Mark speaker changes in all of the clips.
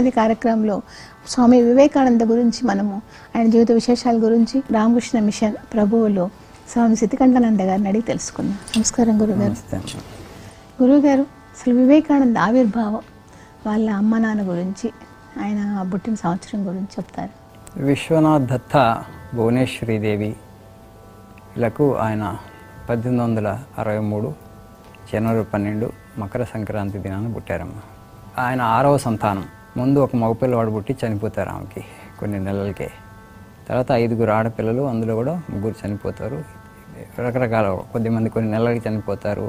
Speaker 1: సన్నిధి కార్యక్రమంలో స్వామి వివేకానంద గురించి మనము ఆయన జీవిత విశేషాల గురించి రామకృష్ణ మిషన్ ప్రభువులో స్వామి సిద్ధికంఠానంద గారిని అడిగి తెలుసుకుందాం. నమస్కారం గురుగారు. గురువుగారు, అసలు వివేకానంద ఆవిర్భావం, వాళ్ళ అమ్మ నాన్న గురించి, ఆయన పుట్టిన సంవత్సరం గురించి చెప్తారు.
Speaker 2: విశ్వనాథ్ దత్త భువనేశ్వరీదేవి లకు ఆయన 1863 జనవరి 12 మకర సంక్రాంతి దినాన్ని పుట్టారమ్మ. ఆయన 6వ సంతానం. ముందు ఒక మగపిల్లవాడు పుట్టి చనిపోతారు ఆమెకి కొన్ని నెలలకే. తర్వాత 5 ఆడపిల్లలు, అందులో కూడా 3 చనిపోతారు. రకరకాల కొద్దిమంది కొన్ని నెలలకి చనిపోతారు.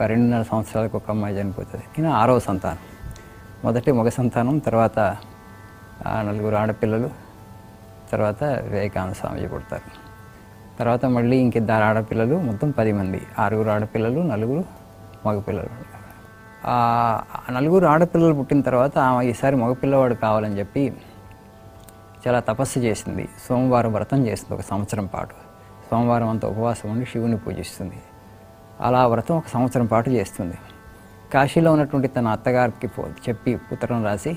Speaker 2: 2.5 సంవత్సరాలకు ఒక అమ్మాయి చనిపోతుంది. ఈయన 6వ సంతానం. మొదటి మగ సంతానం, తర్వాత 4 ఆడపిల్లలు, తర్వాత వివేకానంద స్వామిజీ పుడతారు. తర్వాత మళ్ళీ ఇంకిద్దరు ఆడపిల్లలు, మొత్తం 10 మంది. 6 ఆడపిల్లలు, 4 మగపిల్లలు. 4 ఆడపిల్లలు పుట్టిన తర్వాత ఆమె ఈసారి మగపిల్లవాడు కావాలని చెప్పి చాలా తపస్సు చేసింది. సోమవారం వ్రతం చేస్తుంది 1 సంవత్సరం పాటు. సోమవారం అంతా ఉపవాసం ఉండి శివుని పూజిస్తుంది. అలా వ్రతం 1 సంవత్సరం పాటు చేస్తుంది. కాశీలో ఉన్నటువంటి తన అత్తగారికి చెప్పి ఉత్తరం రాసి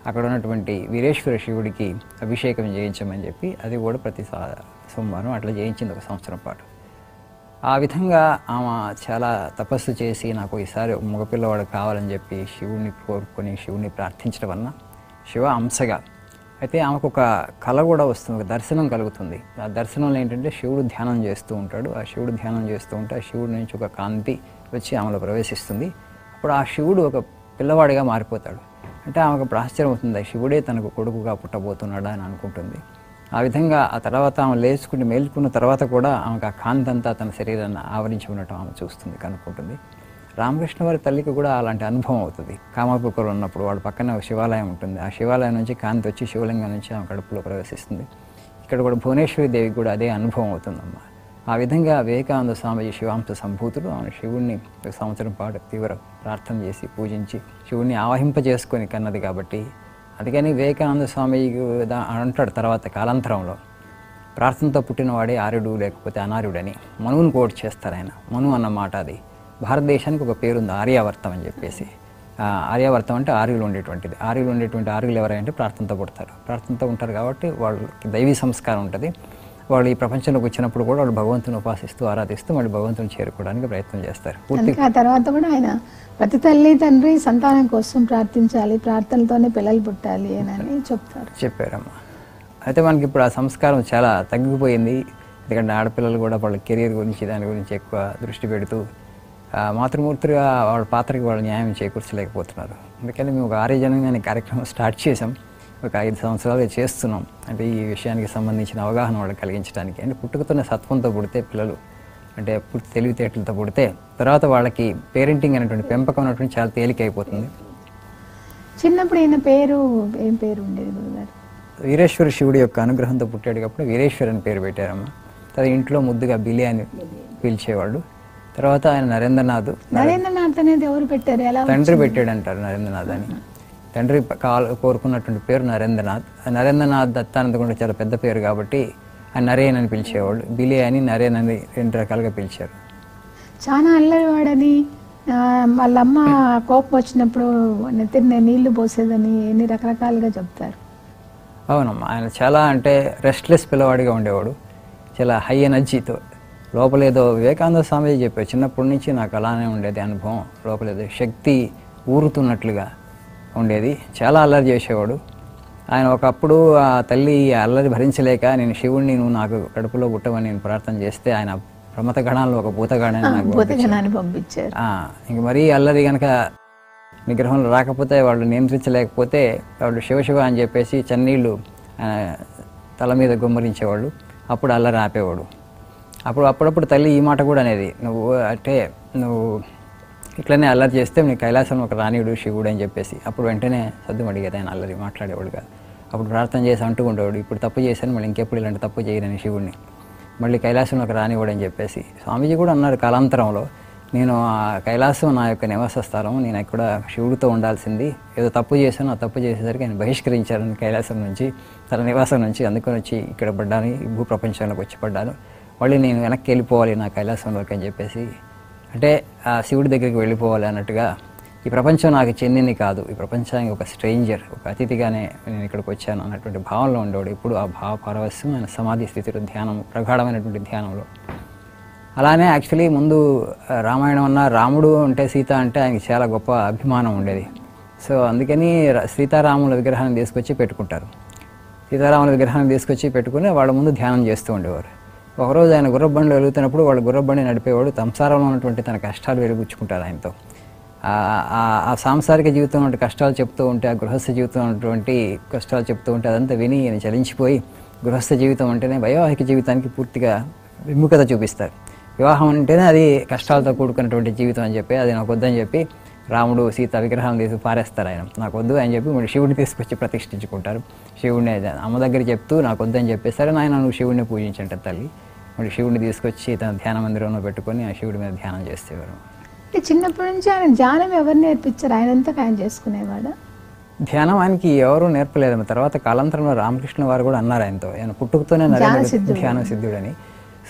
Speaker 2: అక్కడ ఉన్నటువంటి వీరేశ్వర శివుడికి అభిషేకం చేయించమని చెప్పి, అది కూడా ప్రతి సోమవారం అట్లా చేయించింది 1 సంవత్సరం పాటు. ఆ విధంగా ఆమె చాలా తపస్సు చేసి నాకు ఈసారి మగపిల్లవాడు కావాలని చెప్పి శివుని కోరుకొని శివుని ప్రార్థించడం వలన శివ అంశగా అయితే ఆమెకు ఒక కళ కూడా వస్తుంది, ఒక దర్శనం కలుగుతుంది. ఆ దర్శనంలో ఏంటంటే శివుడు ధ్యానం చేస్తూ ఉంటాడు. ఆ శివుడు ధ్యానం చేస్తూ ఉంటే ఆ శివుడి నుంచి ఒక కాంతి వచ్చి ఆమెలో ప్రవేశిస్తుంది. అప్పుడు ఆ శివుడు ఒక పిల్లవాడిగా మారిపోతాడు. అంటే ఆమెకు ఆశ్చర్యం అవుతుంది, శివుడే తనకు కొడుకుగా పుట్టబోతున్నాడా అని అనుకుంటుంది. ఆ విధంగా ఆ తర్వాత ఆమె లేచుకుని మేల్చుకున్న తర్వాత కూడా ఆమెకు ఆ కాంతి అంతా తన శరీరాన్ని ఆవరించి ఉండటం ఆమె చూస్తుంది, కనుక్కుంటుంది. రామకృష్ణ వారి తల్లికి కూడా అలాంటి అనుభవం అవుతుంది. కామాపుకులో ఉన్నప్పుడు వాడు పక్కన ఒక శివాలయం ఉంటుంది. ఆ శివాలయం నుంచి కాంతి వచ్చి శివలింగం నుంచి ఆమె కడుపులో ప్రవేశిస్తుంది. ఇక్కడ కూడా భువనేశ్వరి దేవికి కూడా అదే అనుభవం అవుతుందమ్మ. ఆ విధంగా వివేకానంద స్వామిజీ శివాంశ సంభూతుడు ఆమె శివుణ్ణి 1 సంవత్సరం పాటు తీవ్ర ప్రార్థన చేసి పూజించి శివుణ్ణి ఆవహింపజేసుకొని కన్నది. కాబట్టి అందుకని వివేకానంద స్వామి అంటాడు తర్వాత కాలాంతరంలో, ప్రార్థనతో పుట్టినవాడే ఆర్యుడు లేకపోతే అనార్యుడని మనువును కోట్ చేస్తారు ఆయన. మను అన్న మాట అది భారతదేశానికి ఒక పేరుంది, ఆర్యావర్తం అని చెప్పేసి. ఆర్యావర్తం అంటే ఆర్యులు ఉండేటువంటిది. ఆర్యులు ఎవరంటే ప్రార్థనతో పుడతారు. ప్రార్థనతో ఉంటారు కాబట్టి వాళ్ళకి దైవీ సంస్కారం ఉంటుంది. వాళ్ళు ఈ ప్రపంచంలోకి వచ్చినప్పుడు కూడా వాళ్ళు భగవంతుని ఉపాసిస్తూ ఆరాధిస్తూ మళ్ళీ భగవంతుని చేరుకోవడానికి ప్రయత్నం చేస్తారు.
Speaker 1: ఆ తర్వాత కూడా ఆయన ప్రతి తల్లి తండ్రి సంతానం కోసం ప్రార్థించాలి, ప్రార్థనలతోనే పిల్లలు పుట్టాలి అని
Speaker 2: చెప్పారమ్మా. అయితే మనకి ఇప్పుడు ఆ సంస్కారం చాలా తగ్గిపోయింది. ఎందుకంటే ఆడపిల్లలు కూడా వాళ్ళ కెరీర్ గురించి దాని గురించి ఎక్కువ దృష్టి పెడుతూ మాతృమూర్తిగా వాళ్ళ పాత్రకి వాళ్ళు న్యాయం చేకూర్చలేకపోతున్నారు. అందుకని మేము ఒక ఆర్యజనం అనే కార్యక్రమం స్టార్ట్ చేసాం. ఒక 5 సంవత్సరాలు చేస్తున్నాం. అంటే ఈ విషయానికి సంబంధించిన అవగాహన వాళ్ళకి కలిగించడానికి. అంటే పుట్టుకతోనే సత్వంతో పుడితే పిల్లలు, అంటే తెలివితేటలతో పుడితే తర్వాత వాళ్ళకి పేరెంటింగ్ అనేటువంటి పెంపకం అనేటువంటి చాలా తేలికైపోతుంది.
Speaker 1: చిన్నప్పుడు ఈయన పేరు ఏం పేరు ఉండేది గురుగారు?
Speaker 2: వీరేశ్వర శివుడి యొక్క అనుగ్రహంతో పుట్టాడు కాబట్టి వీరేశ్వర్ అని పేరు పెట్టారమ్మ. తర్వాత ఇంట్లో ముద్దుగా బిలి అని పిలిచేవాళ్ళు. తర్వాత ఆయన నరేంద్రనాథ్
Speaker 1: అనేది ఎవరు పెట్టారు?
Speaker 2: తండ్రి పెట్టాడు అంటారు నరేంద్రనాథ్ అని. తండ్రి కోరుకున్నటువంటి పేరు నరేంద్రనాథ్. నరేంద్రనాథ్ దత్తానంద కూడా చాలా పెద్ద పేరు కాబట్టి ఆయన నరేన్ అని పిలిచేవాళ్ళు. బిలి అని నరేన్ అని 2 రకాలుగా పిలిచారు.
Speaker 1: చాలా అల్లరివాడని, వాళ్ళ అమ్మ కోపం వచ్చినప్పుడు నెత్తిన నీళ్లు పోసేదని ఎన్ని రకరకాలుగా చెప్తారు.
Speaker 2: అవునమ్మా, ఆయన చాలా అంటే రెస్ట్లెస్ పిల్లవాడిగా ఉండేవాడు. చాలా హై ఎనర్జీతో లోపలేదో వివేకానంద స్వామి చెప్పారు, చిన్నప్పటి నుంచి నాకు అలానే ఉండేది అనుభవం. లోపలేదో శక్తి ఊరుతున్నట్లుగా ఉండేది. చాలా అల్లరి చేసేవాడు ఆయన. ఒకప్పుడు ఆ తల్లి అల్లరి భరించలేక నేను శివుణ్ణి నువ్వు నాకు కడుపులో పుట్టమని నేను ప్రార్థన చేస్తే ఆయన ప్రమత గణాల్లో ఒక భూతగణాన్ని నాకు పంపించారు. ఇంక మరీ అల్లరి కనుక నిగ్రహంలో రాకపోతే వాళ్ళు నియంత్రించలేకపోతే వాళ్ళు శివశివ అని చెప్పేసి చన్నీళ్ళు తల మీద గుమ్మరించేవాళ్ళు. అప్పుడు అల్లరి ఆపేవాడు. అప్పుడప్పుడు తల్లి ఈ మాట కూడా అనేది, నువ్వు ఇట్లనే అల్లరి చేస్తే నీ కైలాసం ఒక రానియుడు శివుడు అని చెప్పేసి. అప్పుడు వెంటనే సద్దు అడిగేది, ఆయన అల్లరి మాట్లాడేవాడు కాదు. అప్పుడు ప్రార్థన చేసి అంటూ ఉండేవాడు, ఇప్పుడు తప్పు చేశాను మళ్ళీ ఇంకెప్పుడు ఇలాంటి తప్పు చేయనని శివుడిని, మళ్ళీ కైలాసంలో ఒక రానివాడు అని చెప్పేసి. స్వామీజీ కూడా అన్నారు కాలాంతరంలో, నేను ఆ కైలాసం నా యొక్క నివాస స్థలం, నేను ఎక్కడ శివుడితో ఉండాల్సింది, ఏదో తప్పు చేశాను, ఆ తప్పు చేసేసరికి ఆయన బహిష్కరించారని కైలాసం నుంచి, తన నివాసం నుంచి. అందుకని వచ్చి ఇక్కడ పడ్డాను, ఈ భూప్రపంచంలోకి వచ్చి పడ్డాను, మళ్ళీ నేను వెనక్కి వెళ్ళిపోవాలి నా కైలాసంలోకి అని చెప్పేసి. అంటే ఆ శివుడి దగ్గరికి వెళ్ళిపోవాలి అన్నట్టుగా ఈ ప్రపంచం నాకు చెందింది కాదు, ఈ ప్రపంచానికి ఒక స్ట్రేంజర్, ఒక అతిథిగానే నేను ఇక్కడికి వచ్చాను అన్నటువంటి భావంలో ఉండేవాడు. ఇప్పుడు ఆ భావ పారవస్యం ఆయన సమాధి స్థితిలో ధ్యానం, ప్రగాఢమైనటువంటి ధ్యానంలో. అలానే యాక్చువల్లీ ముందు రామాయణం అన్న రాముడు అంటే సీత అంటే ఆయనకి చాలా గొప్ప అభిమానం ఉండేది. సో అందుకని సీతారాముల విగ్రహాన్ని తీసుకొచ్చి పెట్టుకుంటారు. సీతారాముల విగ్రహాన్ని తీసుకొచ్చి పెట్టుకుని వాళ్ళ ముందు ధ్యానం చేస్తూ ఉండేవారు. ఒకరోజు ఆయన గుర్రబండిలో వెలుగుతున్నప్పుడు వాళ్ళు గుర్రబండి నడిపేవాడు సంసారంలో ఉన్నటువంటి తన కష్టాలు వెలుగుచ్చుకుంటారు ఆయనతో. ఆ సాంసారిక జీవితం వంటి కష్టాలు చెప్తూ ఉంటే, ఆ గృహస్థ జీవితం అటువంటి కష్టాలు చెప్తూ ఉంటే అదంతా విని ఆయన చలించిపోయి గృహస్థ జీవితం అంటేనే వైవాహిక జీవితానికి పూర్తిగా విముఖత చూపిస్తారు. వివాహం అంటేనే అది కష్టాలతో కూడుకున్నటువంటి జీవితం అని చెప్పి అది నాకు వద్దని చెప్పి రాముడు సీత విగ్రహాలను తీసి పారేస్తారు. ఆయన నాకు వద్దు అని చెప్పి మళ్ళీ శివుడిని తీసుకొచ్చి ప్రతిష్ఠించుకుంటారు. శివుడిని అమ్మ దగ్గర చెప్తూ నాకు వద్దని చెప్పేసరి నాయన నువ్వు శివుడిని పూజించంటారు తల్లి. మళ్ళీ శివుడిని తీసుకొచ్చి తన ధ్యాన మందిరంలో పెట్టుకొని ఆ శివుడి మీద ధ్యానం చేసేవారు.
Speaker 1: అంటే చిన్నప్పటి నుంచి ఆయన ధ్యానం ఎవరు నేర్పించారు? ఆయనంతా ఆయన చేసుకునేవాడు
Speaker 2: ధ్యానం. ఆయనకి ఎవరు నేర్పలేదు. తర్వాత కాలాంతరంలో రామకృష్ణ వారు కూడా అన్నారు ఆయనతో, ఆయన పుట్టుకతోనే ధ్యాన సిద్ధుడని.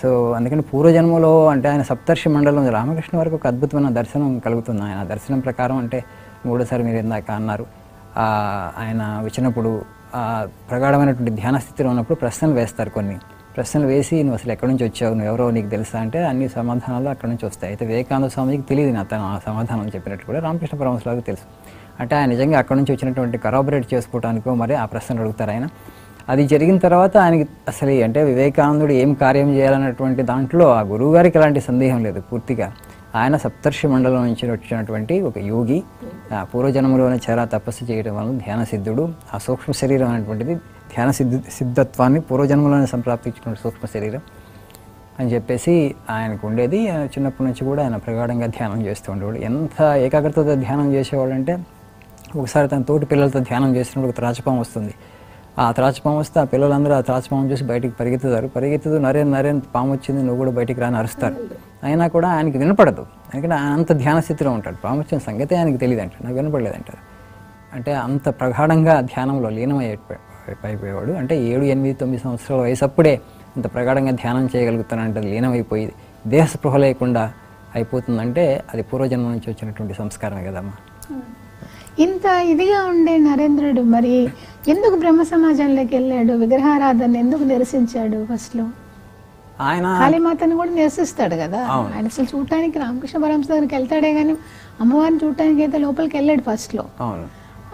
Speaker 2: సో అందుకని పూర్వజన్మలో అంటే ఆయన సప్తర్షి మండలం రామకృష్ణ వారికి ఒక అద్భుతమైన దర్శనం కలుగుతుంది. ఆయన దర్శనం ప్రకారం అంటే మూడోసారి మీరు ఇందాక అన్నారు, ఆయన వచ్చినప్పుడు ప్రగాఢమైనటువంటి ధ్యాన స్థితిలో ఉన్నప్పుడు ప్రశ్నలు వేస్తారు. కొన్ని ప్రశ్నలు వేసి నువ్వు అసలు ఎక్కడి నుంచి వచ్చావు, నువ్వు ఎవరో నీకు తెలుసా అంటే అన్ని సమాధానాలు అక్కడి నుంచి వస్తాయి. అయితే వివేకానంద స్వామికి తెలియదు అతను ఆ సమాధానం చెప్పినట్టు కూడా రామకృష్ణ పరమహంసలకు తెలుసు. అంటే ఆయన నిజంగా అక్కడి నుంచి వచ్చినటువంటి కరాబరేట్ చేసుకోవడానికో మరి ఆ ప్రశ్నలు అడుగుతారు ఆయన. అది జరిగిన తర్వాత ఆయనకి అసలు అంటే వివేకానందుడు ఏం కార్యం చేయాలన్నటువంటి దాంట్లో ఆ గురువు గారికి ఎలాంటి సందేహం లేదు. పూర్తిగా ఆయన సప్తర్షి మండలం నుంచి వచ్చినటువంటి ఒక యోగి, పూర్వజన్మలోనే చాలా తపస్సు చేయడం వల్ల ధ్యాన సిద్ధుడు. ఆ సూక్ష్మ శరీరం అనేటువంటిది ధ్యాన సిద్ధత్వాన్ని పూర్వజన్మలోనే సంప్రాప్తించిన సూక్ష్మ శరీరం అని చెప్పేసి ఆయనకు ఉండేది. చిన్నప్పటి నుంచి కూడా ఆయన ప్రగాఢంగా ధ్యానం చేస్తూ ఉండేవాడు. ఎంత ఏకాగ్రతతో ధ్యానం చేసేవాడు అంటే ఒకసారి తన తోటి పిల్లలతో ధ్యానం చేసినప్పుడు ఒక త్రాచపాము వస్తుంది. ఆ త్రాచపాము వస్తే ఆ పిల్లలందరూ ఆ త్రాచపాము చూసి బయటికి పరిగెత్తుతూ నరేన్ పాము వచ్చింది నువ్వు కూడా బయటికి రాని అరుస్తారు. అయినా కూడా ఆయనకి వినపడదు, ఎందుకంటే ఆయన అంత ధ్యాన స్థితిలో ఉంటాడు. పాము వచ్చిన సంగతే ఆయనకి తెలియదు అంటారు, నాకు వినపడలేదంటారు. అంటే అంత ప్రగాఢంగా ధ్యానంలో లీనమైపోయేవాడు. అంటే 7, 8, 9 సంవత్సరాల వయసు అప్పుడే అంత ప్రగాఢంగా ధ్యానం చేయగలుగుతానంటే లీనమైపోయి దేహ స్పృహ లేకుండా అయిపోతుందంటే అది పూర్వజన్మ నుంచి వచ్చినటువంటి సంస్కారమే కదమ్మా.
Speaker 1: ఇంత ఇదిగా ఉండే నరేంద్రుడు మరి ఎందుకు బ్రహ్మ సమాజంలోకి వెళ్ళాడు? విగ్రహారాధన ఎందుకు నిరసించాడు? ఫస్ట్ లో ఆయన కాళీమాతను కూడా నిరసిస్తాడు కదా. ఆయన అసలు చూడటానికి రామకృష్ణ పరమహంస దగ్గరికి వెళ్తాడే కానీ అమ్మవారిని చూడటానికి అయితే లోపలికి వెళ్ళాడు ఫస్ట్ లో.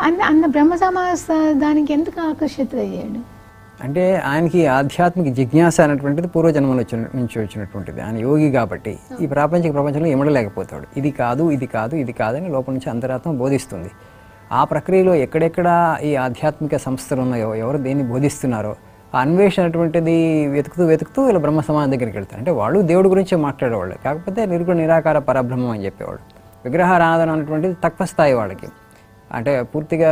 Speaker 1: అన్న బ్రహ్మ సమాజ దానికి ఎందుకు ఆకర్షితుడయ్యాడు?
Speaker 2: అంటే ఆయనకి ఆధ్యాత్మిక జిజ్ఞాస అనేటువంటిది పూర్వజన్మలో నుంచి వచ్చినటువంటిది. ఆయన యోగి కాబట్టి ఈ ప్రపంచంలో ఇమడలేకపోతాడు. ఇది కాదు అని లోపల నుంచి అంతరాత్మ బోధిస్తుంది. ఆ ప్రక్రియలో ఎక్కడెక్కడ ఈ ఆధ్యాత్మిక సంస్థలు ఉన్నాయో, ఎవరు దేన్ని బోధిస్తున్నారో ఆ అన్వేషణ అటువంటిది వెతుకుతూ ఇలా బ్రహ్మ సమాజం దగ్గరికి వెళ్తారు. అంటే వాళ్ళు దేవుడి గురించే మాట్లాడేవాళ్ళు, కాకపోతే నిర్గుణ నిరాకార పరబ్రహ్మం అని చెప్పేవాళ్ళు. విగ్రహారాధన అనేటువంటిది తక్కువ స్థాయి వాళ్ళకి, అంటే పూర్తిగా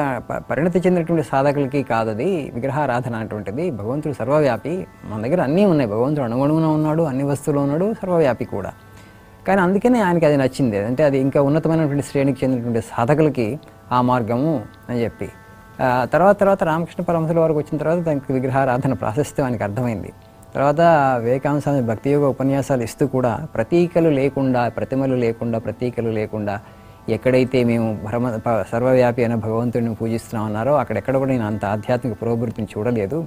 Speaker 2: పరిణతి చెందినటువంటి సాధకులకి కాదు అది. విగ్రహారాధన అనేటువంటిది భగవంతుడు సర్వవ్యాపి, మన దగ్గర అన్నీ ఉన్నాయి, భగవంతుడు అణువణువున ఉన్నాడు, అన్ని వస్తువులు ఉన్నాడు, సర్వవ్యాపి కూడా. కానీ అందుకనే ఆయనకి అది నచ్చింది. అంటే అది ఇంకా ఉన్నతమైనటువంటి శ్రేణికి చెందినటువంటి సాధకులకి ఆ మార్గము అని చెప్పి తర్వాత రామకృష్ణ పరమహంసల వారికి వచ్చిన తర్వాత దానికి విగ్రహారాధన ప్రాశస్త్యం ఆయనకి అర్థమైంది. తర్వాత వివేకానంద స్వామి భక్తి యోగ ఉపన్యాసాలు ఇస్తూ కూడా ప్రతీకలు లేకుండా, ప్రతిమలు లేకుండా, ప్రతీకలు లేకుండా ఎక్కడైతే మేము సర్వవ్యాపి అనే భగవంతుడిని పూజిస్తున్నామన్నారో అక్కడెక్కడ కూడా నేను అంత ఆధ్యాత్మిక పురోభివృద్ధిని చూడలేదు.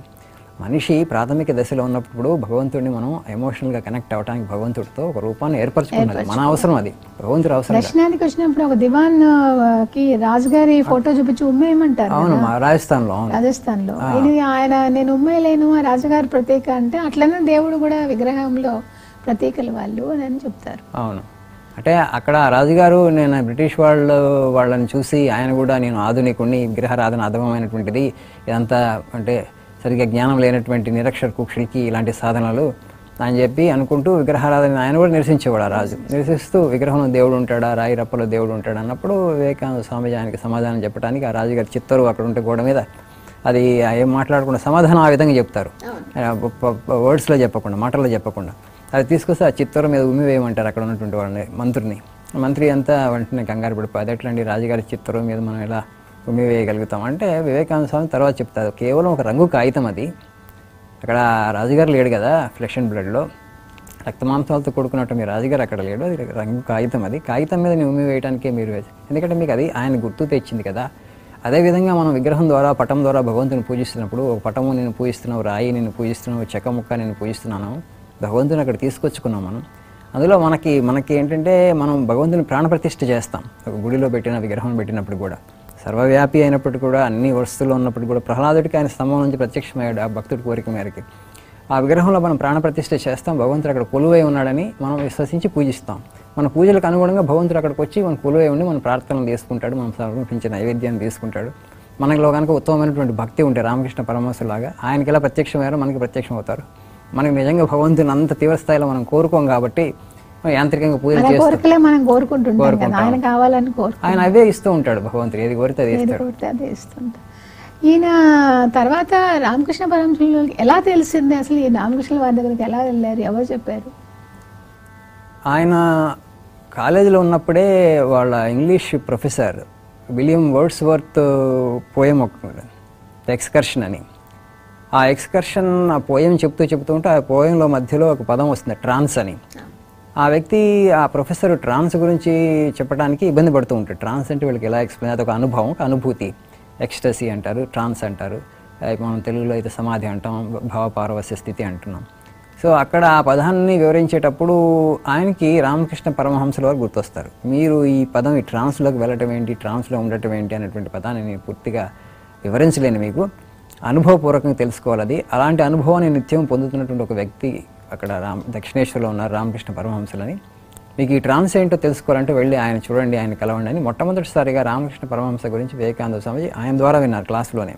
Speaker 2: మనిషి ప్రాథమిక దశలో ఉన్నప్పుడు భగవంతుడిని మనం ఎమోషనల్గా కనెక్ట్ అవ్వడానికి భగవంతుడితో ఒక రూపాన్ని ఏర్పరచుకున్నది మన అవసరం, అది భగవంతుడి అవసరం.
Speaker 1: దర్శనానికి వచ్చినప్పుడు ఒక దివాన్ కి రాజుగారి ఫోటో చూపించి ఉమ్మేయమంటారు.
Speaker 2: అవును, రాజస్థాన్లో
Speaker 1: ఆయన నేను ఉమ్మేయలేను, ఆ రాజుగారి ప్రతీక అంటే అట్లనే దేవుడు కూడా విగ్రహంలో ప్రతీకలు వాళ్ళు అని చెప్తారు.
Speaker 2: అవును, అంటే అక్కడ రాజుగారు నేను బ్రిటిష్ వాళ్ళని చూసి ఆయన కూడా నేను ఆధునికుడిని, విగ్రహారాధన అధమమైనటువంటిది, ఇదంతా అంటే సరిగ్గా జ్ఞానం లేనటువంటి నిరక్షర కుక్షులకి ఇలాంటి సాధనలు అని చెప్పి అనుకుంటూ విగ్రహారాధన ఆయన కూడా నిరసించేవాడు. ఆ రాజు నిరసిస్తూ విగ్రహంలో దేవుడు ఉంటాడా, రాయి రప్పలో దేవుడు ఉంటాడు అన్నప్పుడు వివేకానంద స్వామి ఆయనకి సమాధానం చెప్పడానికి ఆ రాజుగారి చిత్తరు అక్కడ ఉంటే గోడ మీద అది ఏం మాట్లాడకుండా సమాధానం ఆ విధంగా చెప్తారు, వర్డ్స్లో చెప్పకుండా, మాటల్లో చెప్పకుండా. అది తీసుకొస్తే ఆ చిత్తూరు మీద ఉమ్మి వేయమంటారు అక్కడ ఉన్నటువంటి వాళ్ళని, మంత్రి అంతా వెంటనే కంగారు పడిపోయి అది ఎట్లండి రాజుగారి చిత్తూరు మీద మనం ఎలా ఉమ్మి వేయగలుగుతాం అంటే వివేకానంద స్వామి తర్వాత చెప్తారు కేవలం ఒక రంగు కాగితం అది, అక్కడ రాజుగారు లేడు కదా ఫ్లెష్ అండ్ బ్లడ్లో, రక్తమాంసాలతో కూడుకున్నట్టు మీ రాజుగారు అక్కడ లేడు, అది రంగు కాగితం, అది కాగితం మీద ఉమ్మి వేయడానికే మీరు ఎందుకంటే మీకు అది ఆయన గుర్తు తెచ్చింది కదా. అదేవిధంగా మనం విగ్రహం ద్వారా పటం ద్వారా భగవంతుని పూజిస్తున్నప్పుడు ఒక పటము నేను పూజిస్తున్నావు, రాయి నేను పూజిస్తున్నావు, చెక్క ముక్క నేను పూజిస్తున్నాను, భగవంతుని అక్కడ తీసుకొచ్చుకున్నాం మనం. అందులో మనకి ఏంటంటే మనం భగవంతుని ప్రాణప్రతిష్ఠ చేస్తాం ఒక గుడిలో పెట్టిన విగ్రహం పెట్టినప్పుడు కూడా. సర్వవ్యాపి అయినప్పటికీ కూడా అన్ని వస్తువులు ఉన్నప్పుడు కూడా ప్రహ్లాదుడికి ఆయన స్తంభం నుంచి ప్రత్యక్షమయ్యాడు ఆ భక్తుడి కోరిక మేరకి. ఆ విగ్రహంలో మనం ప్రాణప్రతిష్ఠ చేస్తాం, భగవంతుడు అక్కడ కొలువై ఉన్నాడని మనం విశ్వసించి పూజిస్తాం. మన పూజలకు అనుగుణంగా భగవంతుడు అక్కడికి వచ్చి మన కొలువై ఉండి మన ప్రార్థనలు తీసుకుంటాడు, మనం సమర్పించిన నైవేద్యాన్ని తీసుకుంటాడు. మనలో కనుక ఉత్తమమైనటువంటి భక్తి ఉంటే రామకృష్ణ పరమహంసలాగా ఆయనకి ఎలా ప్రత్యక్షమయ్యారో మనకి ప్రత్యక్షం అవుతారు. మనకి నిజంగా భగవంతుని అంత తీవ్ర స్థాయిలో మనం కోరుకోం కాబట్టి యాంత్రికంగా పూజలు చేస్తాం,
Speaker 1: మనం కోరుకుంటుంటాం కదా, ఆయన కావాలని
Speaker 2: ఆయన అవే ఇస్తూ ఉంటాడు. భగవంతుడు ఏది కోరితే అదే
Speaker 1: ఇస్తుంటాడు. ఈయన తర్వాత రామకృష్ణ పరమహంసలు ఎలా తెలిసింది అసలు ఈ రామకృష్ణ వారి దగ్గరికి ఎలా వెళ్ళారు, ఎవరు చెప్పారు?
Speaker 2: ఆయన కాలేజీలో ఉన్నప్పుడే వాళ్ళ English professor William Wordsworth poem excursion అని, ఆ ఎక్స్కర్షన్ ఆ పోయం చెప్తూ ఉంటే ఆ పోయంలో మధ్యలో ఒక పదం వస్తుంది ట్రాన్స్ అని. ఆ వ్యక్తి ఆ ప్రొఫెసర్ ట్రాన్స్ గురించి చెప్పడానికి ఇబ్బంది పడుతూ ఉంటాడు. ట్రాన్స్ అంటే వీళ్ళకి ఎలా ఎక్స్ప్లెయిన్, అదొక అనుభవం, ఒక అనుభూతి. ఎక్స్టసీ అంటారు, ట్రాన్స్ అంటారు, మనం తెలుగులో అయితే సమాధి అంటాం, భావపారవస్య స్థితి అంటున్నాం. సో అక్కడ ఆ పదాన్ని వివరించేటప్పుడు ఆయనకి రామకృష్ణ పరమహంసల వారు గుర్తొస్తారు. మీరు ఈ పదం ఈ ట్రాన్స్లోకి వెళ్ళటం ఏంటి, ట్రాన్స్లో ఉండటం ఏంటి అనేటువంటి పదాన్ని నేను పూర్తిగా వివరించలేను, మీకు అనుభవపూర్వకంగా తెలుసుకోవాలి అది. అలాంటి అనుభవాన్ని నిత్యం పొందుతున్నటువంటి ఒక వ్యక్తి అక్కడ దక్షిణేశ్వర్లో ఉన్నారు రామకృష్ణ పరమహంసలని. మీకు ఈ ట్రాన్స్ ఏంటో తెలుసుకోవాలంటే వెళ్ళి ఆయన చూడండి, ఆయన కలవండి అని మొట్టమొదటిసారిగా రామకృష్ణ పరమహంస గురించి వివేకానంద స్వామి ఆయన ద్వారా విన్నారు క్లాసులోనే.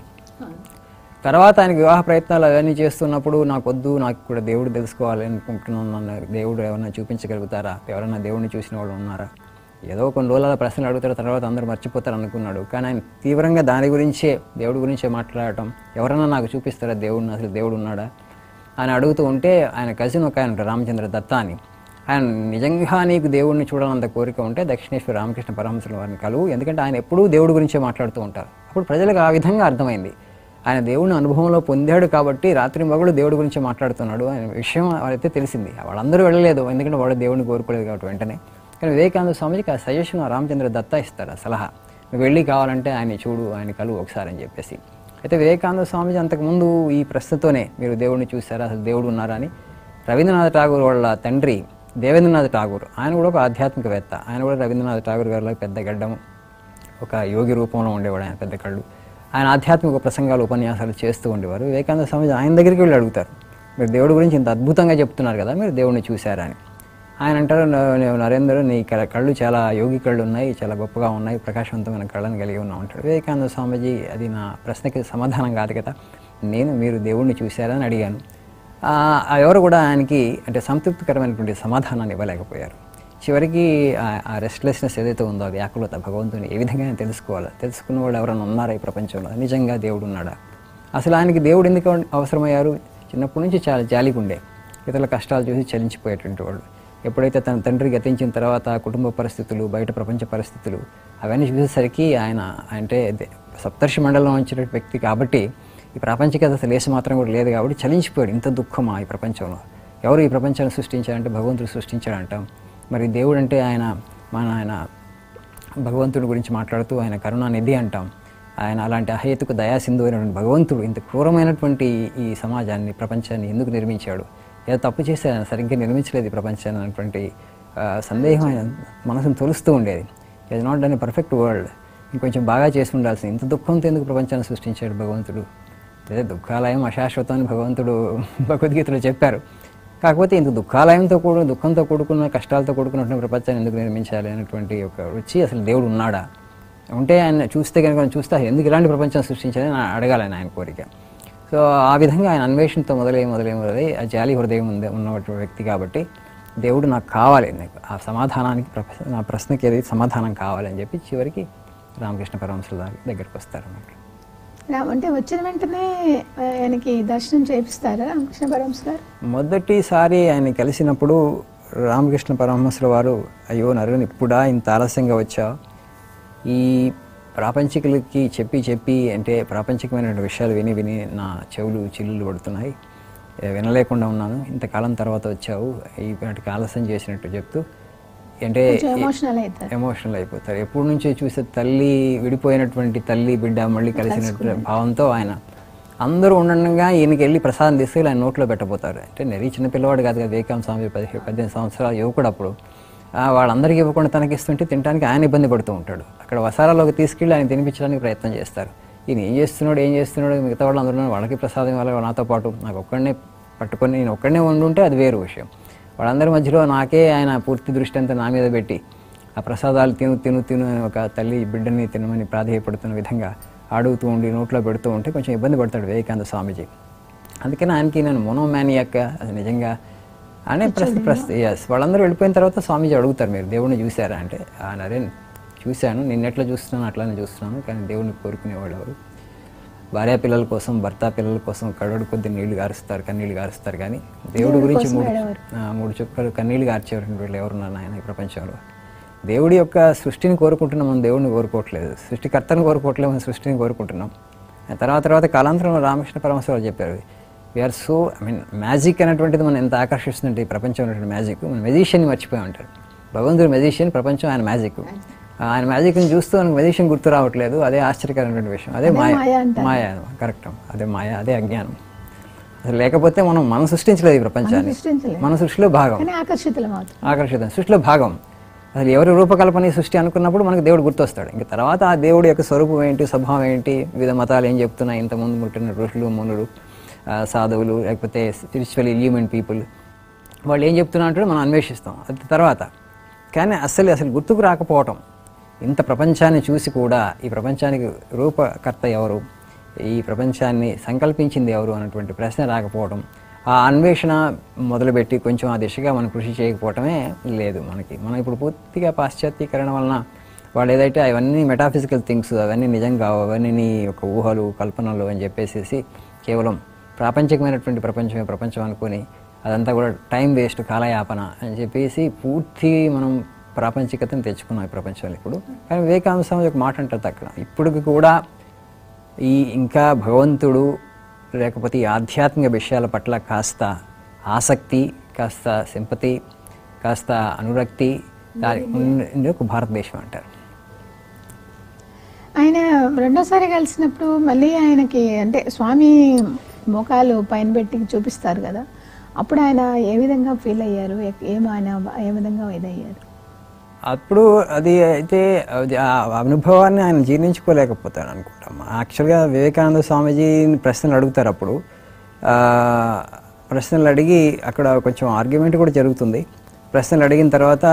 Speaker 2: తర్వాత ఆయనకి వివాహ ప్రయత్నాలు అవన్నీ చేస్తున్నప్పుడు నాకు వద్దు, నాకు కూడా దేవుడు తెలుసుకోవాలి అనుకుంటున్నాను, దేవుడు ఎవరైనా చూపించగలుగుతారా, ఎవరైనా దేవుడిని చూసిన వాళ్ళు ఉన్నారా, ఏదో కొన్ని రోజుల ప్రశ్నలు అడుగుతారు, తర్వాత అందరూ మర్చిపోతారు అనుకున్నాడు. కానీ ఆయన తీవ్రంగా దాని గురించే, దేవుడి గురించే మాట్లాడటం, ఎవరైనా నాకు చూపిస్తారా దేవుడిని, అసలు దేవుడు ఉన్నాడా అని అడుగుతూ ఉంటే ఆయన కజిన్ ఒక ఆయన రామచంద్ర దత్తా అని, ఆయన నిజంగా నీకు దేవుడిని చూడాలంత కోరిక ఉంటే దక్షిణేశ్వర రామకృష్ణ పరమహంసల వారిని కలువు, ఎందుకంటే ఆయన ఎప్పుడూ దేవుడి గురించే మాట్లాడుతూ ఉంటారు. అప్పుడు ప్రజలకు ఆ విధంగా అర్థమైంది, ఆయన దేవుడిని అనుభవంలో పొందాడు కాబట్టి రాత్రి మగుడు దేవుడి గురించి మాట్లాడుతున్నాడు అనే విషయం వాళ్ళైతే తెలిసింది. వాళ్ళందరూ వెళ్ళలేదు, ఎందుకంటే వాళ్ళు దేవుడిని కోరుకోలేదు కాబట్టి వెంటనే. కానీ వివేకానంద స్వామికి ఆ సజెషన్ రామచంద్ర దత్తా ఇస్తారు, ఆ సలహా, నువ్వు వెళ్ళి కావాలంటే ఆయన చూడు, ఆయన కలువు ఒకసారి అని చెప్పేసి. అయితే వివేకానంద స్వామిజీ అంతకుముందు ఈ ప్రశ్నతోనే మీరు దేవుడిని చూసారా, అసలు దేవుడు ఉన్నారా అని రవీంద్రనాథ్ ఠాగూర్ వాళ్ళ తండ్రి దేవేంద్రనాథ్ ఠాగూర్, ఆయన కూడా ఒక ఆధ్యాత్మికవేత్త, ఆయన కూడా రవీంద్రనాథ్ ఠాగూర్ గారిలో పెద్ద గడ్డము, ఒక యోగి రూపంలో ఉండేవాడు, ఆయన పెద్ద కళ్ళు, ఆయన ఆధ్యాత్మిక ప్రసంగాలు ఉపన్యాసాలు చేస్తూ ఉండేవారు. వివేకానంద స్వామి ఆయన దగ్గరికి వెళ్ళి అడుగుతారు, మీరు దేవుడి గురించి ఇంత అద్భుతంగా చెప్తున్నారు కదా, మీరు దేవుడిని చూశారా అని. ఆయన అంటారు, నరేంద్ర నీ కళ్ళు చాలా యోగి కళ్ళు ఉన్నాయి, చాలా గొప్పగా ఉన్నాయి, ప్రకాశవంతమైన కళ్ళని కలిగి ఉన్నాం అంటాడు. వివేకానంద స్వామీజీ అది నా ప్రశ్నకి సమాధానం కాదు కదా, మీరు దేవుడిని చూశారా అని అడిగాను. ఎవరు కూడా ఆయనకి అంటే సంతృప్తికరమైనటువంటి సమాధానాన్ని ఇవ్వలేకపోయారు. చివరికి ఆ రెస్ట్లెస్నెస్ ఏదైతే ఉందో, ఆ వ్యాకులత, భగవంతుని ఏ విధంగా తెలుసుకోవాలి, తెలుసుకున్న వాళ్ళు ఎవరైనా ఉన్నారా ఈ ప్రపంచంలో, నిజంగా దేవుడు ఉన్నాడా, అసలు ఆయనకి దేవుడు ఎందుకు అవసరమయ్యారు? చిన్నప్పటి నుంచి చాలా జాలిగా ఉండే, ఇతరుల కష్టాలు చూసి చలించిపోయేటువంటి వాళ్ళు. ఎప్పుడైతే తన తండ్రి గతించిన తర్వాత కుటుంబ పరిస్థితులు, బయట ప్రపంచ పరిస్థితులు అవన్నీ చూసేసరికి ఆయన అంటే సప్తర్షి మండలం వచ్చిన వ్యక్తి కాబట్టి ఈ ప్రపంచకత అసలు లేసి మాత్రం కూడా లేదు కాబట్టి చలించిపోయాడు. ఇంత దుఃఖమా ఈ ప్రపంచంలో, ఎవరు ఈ ప్రపంచాన్ని సృష్టించారంటే భగవంతుడు సృష్టించాడంటాం. మరి దేవుడు అంటే ఆయన భగవంతుడి గురించి మాట్లాడుతూ ఆయన కరుణానిధి అంటాం. ఆయన అలాంటి అహేతుకు దయాసింధు అయినటువంటి భగవంతుడు ఇంత క్రూరమైనటువంటి ఈ సమాజాన్ని, ప్రపంచాన్ని ఎందుకు నిర్మించాడు, ఏదో తప్పు చేస్తే ఆయన సరిగ్గా నిర్మించలేదు ఈ ప్రపంచాన్ని అనేటువంటి సందేహం ఆయన మనసును తొలుస్తూ ఉండేది. It not done a perfect world, ఇంకొంచెం బాగా చేసి ఉండాల్సింది, ఇంత దుఃఖంతో ఎందుకు ప్రపంచాన్ని సృష్టించాడు భగవంతుడు, అదే దుఃఖాలయం అశాశ్వతం అని భగవంతుడు భగవద్గీతలో చెప్పారు. కాకపోతే ఇంత దుఃఖంతో కూడుకున్న కష్టాలతో కూడుకున్నటువంటి ప్రపంచాన్ని ఎందుకు నిర్మించాలి అనేటువంటి ఒక రుచి, అసలు దేవుడు ఉన్నాడా, ఉంటే ఆయన చూస్తే కనుక చూస్తే ఎందుకు ఇలాంటి ప్రపంచాన్ని సృష్టించాలని అడగాలని ఆయన కోరిక. సో ఆ విధంగా ఆయన అన్వేషణతో మొదలై ఆ జాలి హృదయం ఉన్నటువంటి వ్యక్తి కాబట్టి దేవుడు నాకు కావాలి, నాకు ఆ సమాధానానికి నా ప్రశ్నకి ఏదైతే సమాధానం కావాలి అని చెప్పి చివరికి రామకృష్ణ పరమహంసల దగ్గరికి వస్తారు అన్నమాట.
Speaker 1: అంటే వచ్చిన వెంటనే ఆయనకి దర్శనం చేపిస్తారా రామకృష్ణ పరమహంస గారు?
Speaker 2: మొదటిసారి ఆయన కలిసినప్పుడు రామకృష్ణ పరమహంసల వారు, అయ్యో నరుని ఇప్పుడా ఇంత ఆలస్యంగా వచ్చావు, ఈ ప్రాపంచికులకి చెప్పి అంటే ప్రాపంచికమైన విషయాలు విని నా చెవులు చిల్లులు పడుతున్నాయి, వినలేకుండా ఉన్నాను, ఇంతకాలం తర్వాత వచ్చావు, ఇప్పటికి ఆలస్యం చేసినట్టు చెప్తూ అంటే ఎమోషనల్ అయిపోతారు. ఎప్పటి నుంచో చూసే తల్లి, విడిపోయినటువంటి తల్లి బిడ్డ మళ్ళీ కలిసినట్టు భావంతో ఆయన అందరూ ఉండగా ఈయనకి వెళ్ళి ప్రసాదం తీసుకెళ్ళి ఆయన నోట్లో పెట్టబోతారు. అంటే నెరీ చిన్న పిల్లవాడు కాదు కదా, వివేకానంద స్వామి 18 సంవత్సరాల యువకుడు అప్పుడు. వాళ్ళందరికీ ఇవ్వకుండా తనకి ఇస్తుంటే తినడానికి ఆయన ఇబ్బంది పడుతూ ఉంటాడు. అక్కడ వసారాలోకి తీసుకెళ్ళి ఆయన తినిపించడానికి ప్రయత్నం చేస్తారు. ఈయన ఏం చేస్తున్నాడు, మిగతా వాళ్ళు అందరూ వాళ్ళకి ప్రసాదం ఇవ్వాలి, నాతో పాటు నాకు ఒక్కడనే పట్టుకొని నేను ఒక్కడనే వండుంటే అది వేరు విషయం. వాళ్ళందరి మధ్యలో నాకే ఆయన పూర్తి దృష్టి అంతా నా మీద పెట్టి ఆ ప్రసాదాలు తిను అని ఒక తల్లి బిడ్డని తినమని ప్రాధేయపడుతున్న విధంగా అడుగుతూ ఉండి నోట్లో పెడుతూ ఉంటే కొంచెం ఇబ్బంది పడతాడు వివేకానంద స్వామీజీ. అందుకని ఆయనకి నేను మోనోమానియాక్ అది నిజంగా అనే ఎస్. వాళ్ళందరూ వెళ్ళిపోయిన తర్వాత స్వామీజీ అడుగుతారు, మీరు దేవుడిని చూశారా అంటే, అరే చూశాను, నిన్నెట్లా చూస్తున్నాను అట్లానే చూస్తున్నాను, కానీ దేవుడిని కోరుకునేవాళ్ళు ఎవరు? భార్య పిల్లల కోసం, భర్త పిల్లల కోసం కడవడు కొద్ది కన్నీళ్ళు గారుస్తారు, కానీ దేవుడి గురించి మూడు చుక్కలు కన్నీళ్ళు గార్చేవారు వీళ్ళు ఎవరున్నారు ఆయన ఈ ప్రపంచంలో? దేవుడి యొక్క సృష్టిని కోరుకుంటున్నాం, మనం దేవుడిని కోరుకోవట్లేదు. సృష్టికర్తను కోరుకోవట్లేదు, మనం సృష్టిని కోరుకుంటున్నాం. తర్వాత కాలాంతరంలో రామకృష్ణ పరమహంసరావు చెప్పారు, వీఆర్ సో మ్యాజిక్ అనేటువంటిది మనం ఎంత ఆకర్షిస్తుందంటే ఈ ప్రపంచం అనేటువంటి మ్యాజిక్, మన మెజిషియన్ని మర్చిపోయి ఉంటారు. భగవంతుడు మెజిషియన్, ప్రపంచం ఆయన మ్యాజిక్. ఆయన మ్యాజిక్ని చూస్తూ మనకు మెజిషియన్ గుర్తు రావట్లేదు. అదే ఆశ్చర్యకరమైనటువంటి విషయం. అదే మాయ కరెక్ట్. అదే మాయ, అదే అజ్ఞానం. అసలు లేకపోతే మనం సృష్టించలేదు ఈ ప్రపంచాన్ని, మన సృష్టిలో భాగం, ఆకర్షితం సృష్టిలో భాగం. అసలు ఎవరి రూపకల్పన ఈ సృష్టి అనుకున్నప్పుడు మనకు దేవుడు గుర్తొస్తాడు. ఇంకా తర్వాత ఆ దేవుడి యొక్క స్వరూపం ఏంటి, స్వభావం ఏంటి, వివిధ మతాలు ఏం చెప్తున్నాయి, ఇంతకుముందు పుట్టిన ఋషులు, మునులు, సాధువులు, లేకపోతే స్పిరిచువల్ ఇల్యూమెంట్ పీపుల్ వాళ్ళు ఏం చెప్తున్నట్టు మనం అన్వేషిస్తాం అది తర్వాత. కానీ అసలు గుర్తుకు రాకపోవటం, ఇంత ప్రపంచాన్ని చూసి కూడా ఈ ప్రపంచానికి రూపకర్త ఎవరు, ఈ ప్రపంచాన్ని సంకల్పించింది ఎవరు అన్నటువంటి ప్రశ్న రాకపోవడం, ఆ అన్వేషణ మొదలుపెట్టి కొంచెం ఆ దిశగా మనం కృషి చేయకపోవటమే లేదు మనం ఇప్పుడు పూర్తిగా పాశ్చాత్యీకరణ వలన వాళ్ళు ఏదైతే అవన్నీ మెటాఫిజికల్ థింగ్స్, అవన్నీ నిజం కావు, అవన్నీ ఒక ఊహలు, కల్పనలు అని చెప్పేసి కేవలం ప్రాపంచికమైనటువంటి ప్రపంచం అనుకొని అదంతా కూడా టైం వేస్ట్, కాలయాపన అని చెప్పేసి పూర్తి మనం ప్రాపంచికతను తెచ్చుకున్నాం ఈ ప్రపంచంలో ఇప్పుడు. కానీ వివేకానంద స్వామి ఒక మాట అంటారు అక్కడ, ఇప్పటికి కూడా ఈ ఇంకా భగవంతుడు లేకపోతే ఈ ఆధ్యాత్మిక విషయాల పట్ల కాస్త ఆసక్తి, కాస్త సింపతి, కాస్త అనురక్తి ఒక భారతదేశం అంటారు.
Speaker 1: ఆయన రెండోసారి కలిసినప్పుడు మళ్ళీ ఆయనకి అంటే స్వామి మోకాలు పైన పెట్టి చూపిస్తారు కదా, అప్పుడు ఆయన ఏ విధంగా ఫీల్ అయ్యారు, ఏ విధంగా ఇదయ్యారు?
Speaker 2: అప్పుడు అది అయితే ఆ అనుభవాన్ని ఆయన జీర్ణించుకోలేకపోతాడు అనుకుంటాం. యాక్చువల్గా వివేకానంద స్వామీజీ ప్రశ్నలు అడుగుతారు. అప్పుడు ప్రశ్నలు అడిగి అక్కడ కొంచెం ఆర్గ్యుమెంట్ కూడా జరుగుతుంది. ప్రశ్నలు అడిగిన తర్వాత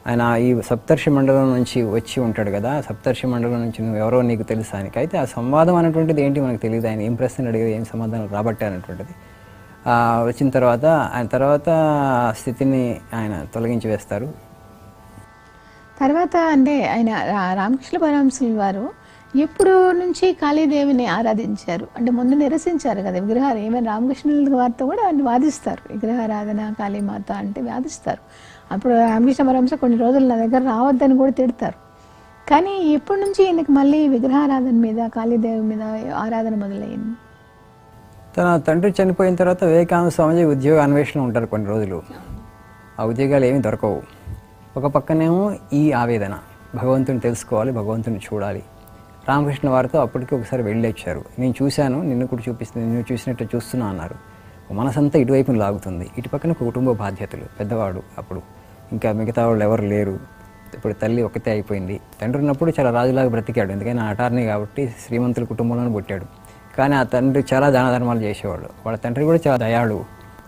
Speaker 2: ఆయన ఈ సప్తర్షి మండలం నుంచి వచ్చి ఉంటాడు కదా, సప్తర్షి మండలం నుంచి నువ్వు ఎవరో నీకు తెలుసు ఆయనకి. అయితే ఆ సంవాదం అనేటువంటిది ఏంటి మనకు తెలియదు, ఆయన ఏం ప్రశ్నలు అడిగారు, ఏం సమాధానం రాబట్టే అనేటువంటిది. వచ్చిన తర్వాత స్థితిని ఆయన తొలగించి వేస్తారు.
Speaker 1: తర్వాత అంటే ఆయన రామకృష్ణ పరమహంసుల వారు ఎప్పుడు నుంచి కాళీదేవిని ఆరాధించారు అంటే ముందు నిరసించారు కదా విగ్రహాలు, ఏమైనా రామకృష్ణుల వారితో కూడా ఆయన వాదిస్తారు, విగ్రహారాధన కాళీమాత అంటే వాదిస్తారు. అప్పుడు రామకృష్ణ పరమహంస కొన్ని రోజులు నా దగ్గర రావద్దని కూడా తిడతారు. కానీ ఎప్పటి నుంచి ఈయనకి మళ్ళీ విగ్రహారాధన మీద, కాళీదేవి మీద ఆరాధన మొదలైంది?
Speaker 2: తన తండ్రి చనిపోయిన తర్వాత వివేకానంద స్వామిజీ ఉద్యోగ అన్వేషణ ఉంటారు కొన్ని రోజులు. ఆ ఉద్యోగాలు ఏమీ దొరకవు. ఒక పక్కనేమో ఈ ఆవేదన, భగవంతుని తెలుసుకోవాలి, భగవంతుని చూడాలి. రామకృష్ణ వారితో అప్పటికి ఒకసారి వెళ్ళొచ్చారు. నేను చూశాను, నిన్ను కూడా చూపిస్తుంది, నిన్ను చూసినట్టు చూస్తున్నా అన్నారు. మనసంతా ఇటువైపున లాగుతుంది. ఇటు పక్కన కుటుంబ బాధ్యతలు, పెద్దవాడు అప్పుడు, ఇంకా మిగతా వాళ్ళు ఎవరు లేరు. ఇప్పుడు తల్లి ఒకతే అయిపోయింది. తండ్రి ఉన్నప్పుడు చాలా రాజులాగా బ్రతికాడు, ఎందుకని అటార్నీ కాబట్టి శ్రీమంతుల కుటుంబంలోనే పుట్టాడు. కానీ ఆ తండ్రి చాలా దాన ధర్మాలు చేసేవాడు. వాళ్ళ తండ్రి కూడా చాలా దయాళు,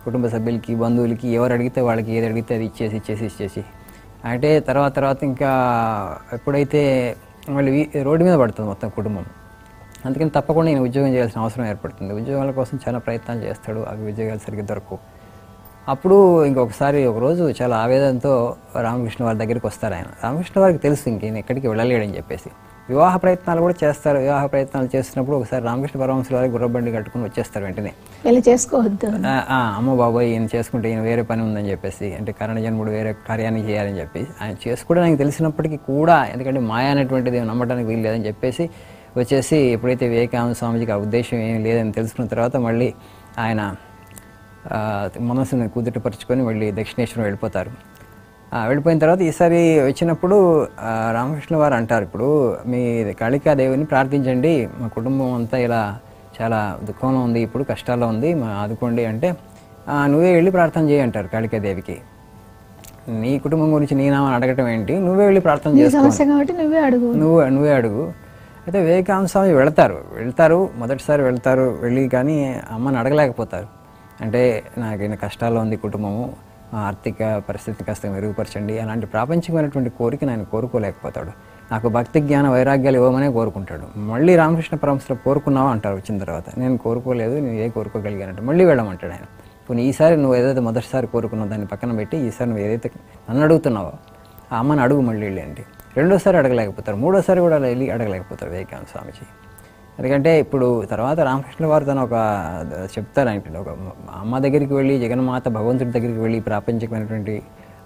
Speaker 2: కుటుంబ సభ్యులకి, బంధువులకి ఎవరు అడిగితే వాళ్ళకి ఏది అడిగితే అది ఇచ్చేసి అంటే తర్వాత ఇంకా ఎప్పుడైతే మళ్ళీ రోడ్డు మీద పడుతుంది మొత్తం కుటుంబం. అందుకని తప్పకుండా నేను ఉద్యోగం చేయాల్సిన అవసరం ఏర్పడుతుంది. ఉద్యోగాల కోసం చాలా ప్రయత్నాలు చేస్తాడు, అవి ఉద్యోగాలు సరిగ్గా దొరకవు. అప్పుడు ఇంకొకసారి ఒకరోజు చాలా ఆవేదనతో రామకృష్ణ వారి దగ్గరికి వస్తారు ఆయన. రామకృష్ణ వారికి తెలుసు ఇంకేం ఎక్కడికి వెళ్ళలేడని చెప్పేసి. వివాహ ప్రయత్నాలు కూడా చేస్తారు. వివాహ ప్రయత్నాలు చేస్తున్నప్పుడు ఒకసారి రామకృష్ణ పరమహంసుల వారికి గుర్రబండి కట్టుకుని వచ్చేస్తారు వెంటనే.
Speaker 1: చేసుకోవద్దు,
Speaker 2: అమ్మ బాబాయ్ ఈయన చేసుకుంటే ఈయన వేరే పని ఉందని చెప్పేసి, అంటే కరణజన్ముడు వేరే కార్యాన్ని చేయాలని చెప్పి ఆయన చేసుకోవడానికి తెలిసినప్పటికీ కూడా, ఎందుకంటే మాయ అనేటువంటిది నమ్మడానికి వీలు లేదని చెప్పేసి వచ్చేసి ఎప్పుడైతే వివేకానంద స్వామిజీకి ఆ ఉద్దేశం ఏం లేదని తెలుసుకున్న తర్వాత మళ్ళీ ఆయన మనసుని కుదుటపరుచుకొని మళ్ళీ దక్షిణేశ్వరం వెళ్ళిపోతారు. వెళ్ళిపోయిన తర్వాత ఈసారి వచ్చినప్పుడు రామకృష్ణ వారు అంటారు, ఇప్పుడు మీ కాళికాదేవిని ప్రార్థించండి, మా కుటుంబం అంతా ఇలా చాలా దుఃఖంలో ఉంది, ఇప్పుడు కష్టాల్లో ఉంది, మా ఆదుకోండి అంటే నువ్వే వెళ్ళి ప్రార్థన చేయి అంటారు కాళికాదేవికి. నీ కుటుంబం గురించి నీ నామని అడగటం ఏంటి, నువ్వే వెళ్ళి ప్రార్థన చేసుకో, నువ్వే అడుగు. అయితే వివేకానంద స్వామి వెళ్తారు మొదటిసారి వెళ్తారు, వెళ్ళి కానీ అమ్మని అడగలేకపోతారు. అంటే నాకు ఈయన కష్టాల్లో ఉంది కుటుంబము, ఆర్థిక పరిస్థితి కాస్త మెరుగుపరచండి అలాంటి ప్రాపంచికమైనటువంటి కోరికను ఆయన కోరుకోలేకపోతాడు. నాకు భక్తి జ్ఞాన వైరాగ్యాలు ఇవ్వమనే కోరుకుంటాడు. మళ్ళీ రామకృష్ణ పరమహంసలో కోరుకున్నావా అంటారు వచ్చిన తర్వాత. నేను కోరుకోలేదు, నువ్వు ఏ కోరుకోగలిగానంటే మళ్ళీ వెళ్ళమంటాడు ఆయన. పోనీ ఈసారి నువ్వు ఏదైతే మొదటిసారి కోరుకున్నావు దాన్ని పక్కన పెట్టి ఈసారి నువ్వు ఏదైతే నన్ను అడుగుతున్నావో ఆ అమ్మని అడుగు మళ్ళీ వెళ్ళి అంటే. రెండోసారి అడగలేకపోతారు, మూడోసారి కూడా వెళ్ళి అడగలేకపోతారు వివేకానంద స్వామిజీ. ఎందుకంటే ఇప్పుడు తర్వాత రామకృష్ణ వారు తను ఒక చెప్తారు ఆయన, ఒక అమ్మ దగ్గరికి వెళ్ళి జగన్మాత భగవంతుడి దగ్గరికి వెళ్ళి ప్రాపంచికమైనటువంటి